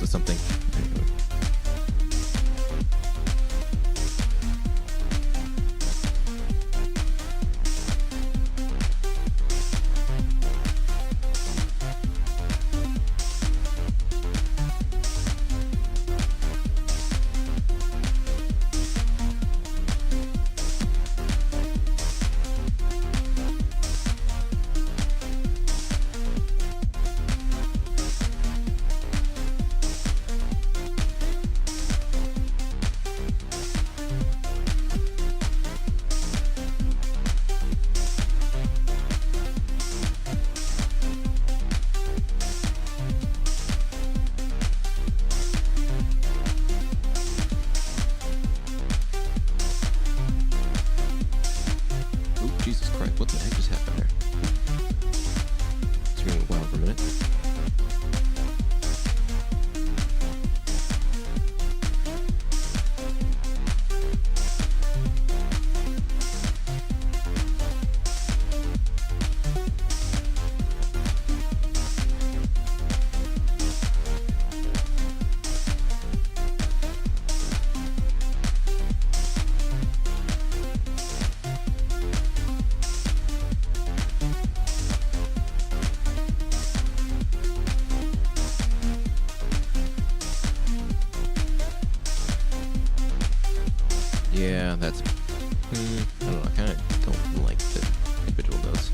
Something. Jesus Christ, what the heck just happened there? Screen went wild for a minute. Yeah, that's... I don't know, I kind of don't like the individual notes.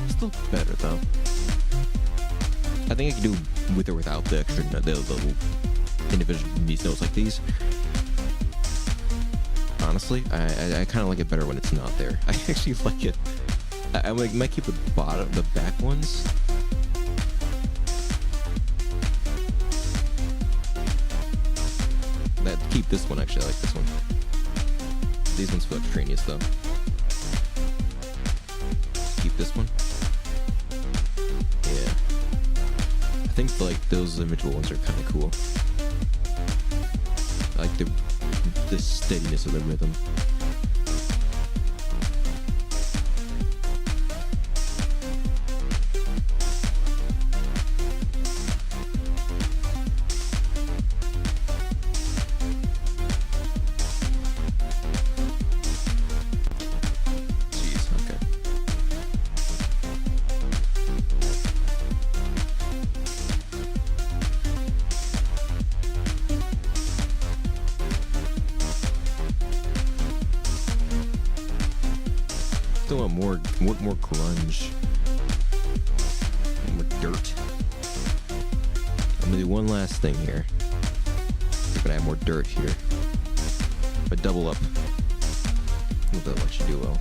Still better though. I think I can do with or without the extra the individual these notes like these. Honestly, I kind of like it better when it's not there. I actually like it. I might keep the back ones. keep this one, actually. I like this one. These ones feel extraneous, though. Keep this one. Yeah. I think, like, those individual ones are kind of cool. I like the steadiness of the rhythm. Still want more grunge, more dirt. I'm gonna do one last thing here. We're gonna add more dirt here, but double up. That'll let you do well.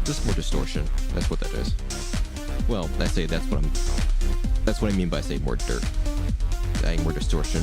Just more distortion. That's what that is. Well, I say that's what I mean by say more dirt. Adding more distortion.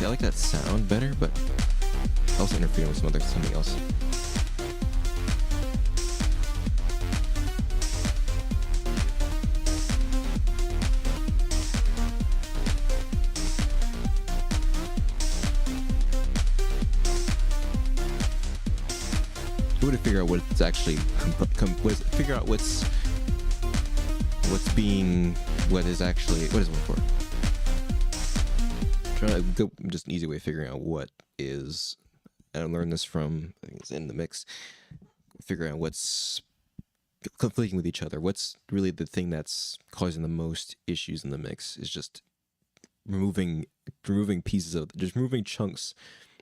I like that sound better, but also interfering with something else. We would figure out what it's actually figure out what is one for. Trying to go just an easy way of figuring out what is, and I learned this from, I think it's in the mix, figuring out what's conflicting with each other. What's really the thing that's causing the most issues in the mix is just removing chunks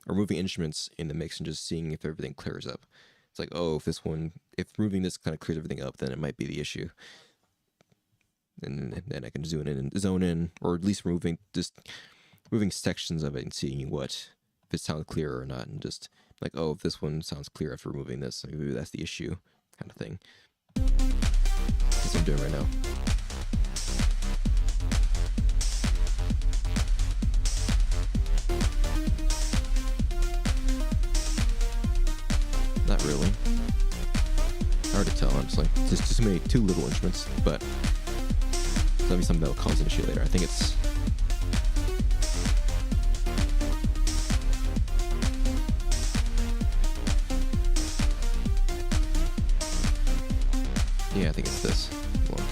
or moving instruments in the mix and just seeing if everything clears up. It's like, oh, if removing this kind of clears everything up, then it might be the issue. And then I can zone in, or at least moving sections of it and seeing if it sounds clear or not, and just like, oh, if this one sounds clear after removing this, maybe that's the issue, kind of thing. That's what I'm doing right now. Not really. Hard to tell, honestly. It's just two little instruments, but that'll be something that'll cause an issue later. I think it's. Yeah, I think it's this one.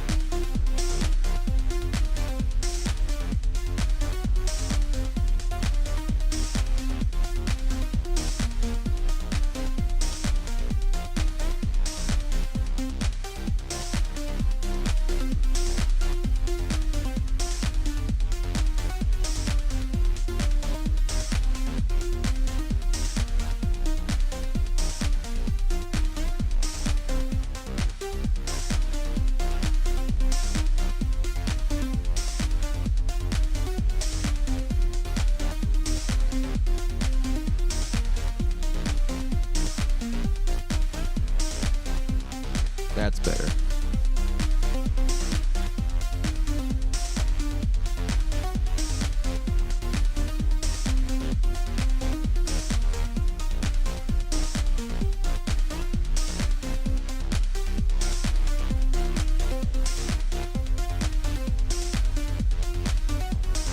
That's better.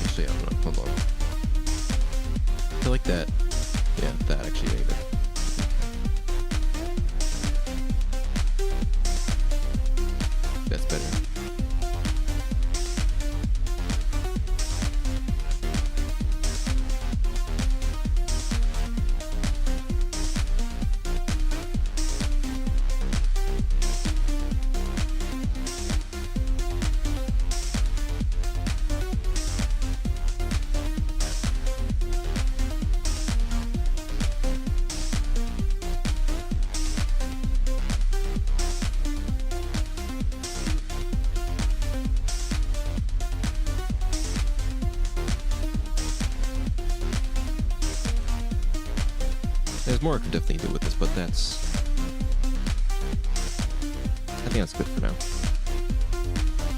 Actually, I don't know. Hold on. I feel like that. Yeah, that actually made it. That's better. There's more I could definitely do with this, but I think that's good for now.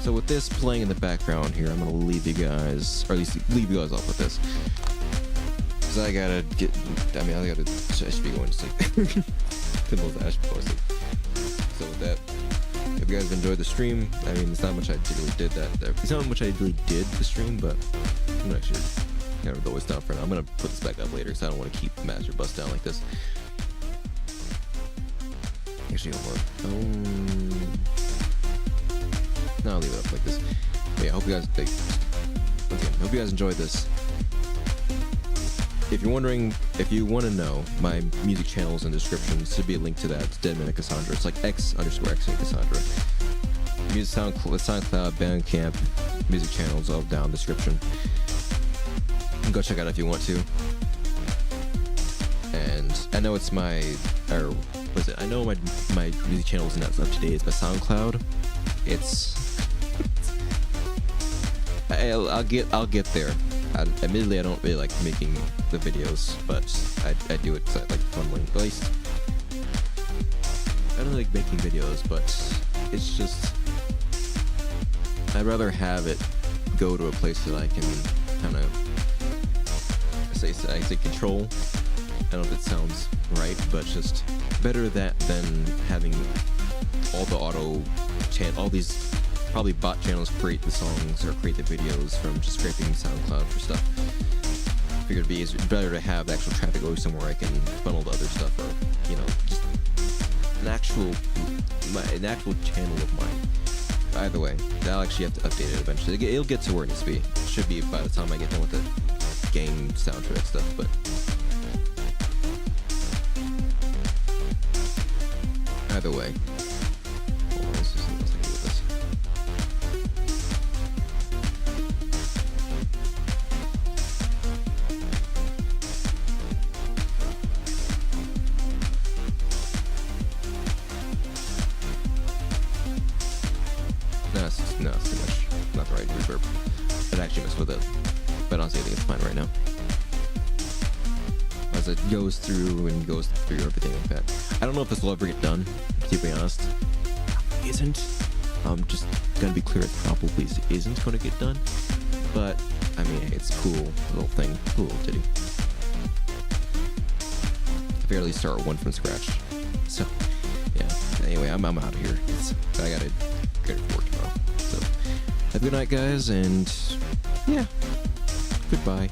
So with this playing in the background here, I'm gonna leave you guys, or at least leave you guys off with this. Cause I should be going to sleep. Timble's Ash before sleep. So with that, if you guys enjoyed the stream, I mean, it's not much I really did it's not much I really did the stream, but I'm actually kind of always down for now. I'm gonna put this back up later because I don't want to keep Master Bust down like this. Actually, no more. No, I'll leave it up like this. But yeah, I hope you guys hope you guys enjoyed this. If you're wondering, if you want to know, my music channels and descriptions should be a link to that. It's Deadman and Cassandra. It's like X_X and Cassandra. Music SoundCloud, Bandcamp, music channels all down in the description. Go check out if you want to. And I know it's I know my music channel isn't as up to date as my SoundCloud. I'll get there. Admittedly, I don't really like making the videos, but I do it because I like funneling. At least I don't like making videos, but it's just I'd rather have it go to a place that I can kind of I say control. I don't know if it sounds right, but just better that than having all the all these probably bot channels create the songs or create the videos from just scraping SoundCloud for stuff. I figured it'd be better to have the actual traffic go somewhere I can funnel to other stuff, or just an actual channel of mine. Either way, I'll actually have to update it eventually. It'll get to where it needs to be. It should be by the time I get done with the game soundtrack stuff, but either way. Hold on, let's see what else I can do with this. No, it's too much. Not the right reverb. It actually messed with it. But honestly, I think it's fine right now. As it goes through everything like that. I don't know if this will ever get done, to be honest. Isn't. I'm just gonna be clear, it probably isn't gonna get done. But, I mean, hey, it's a cool little thing. Cool little titty. I figured at least start one from scratch. So, yeah. Anyway, I'm out of here. I gotta get to work tomorrow. So, have a good night, guys, and yeah. Goodbye.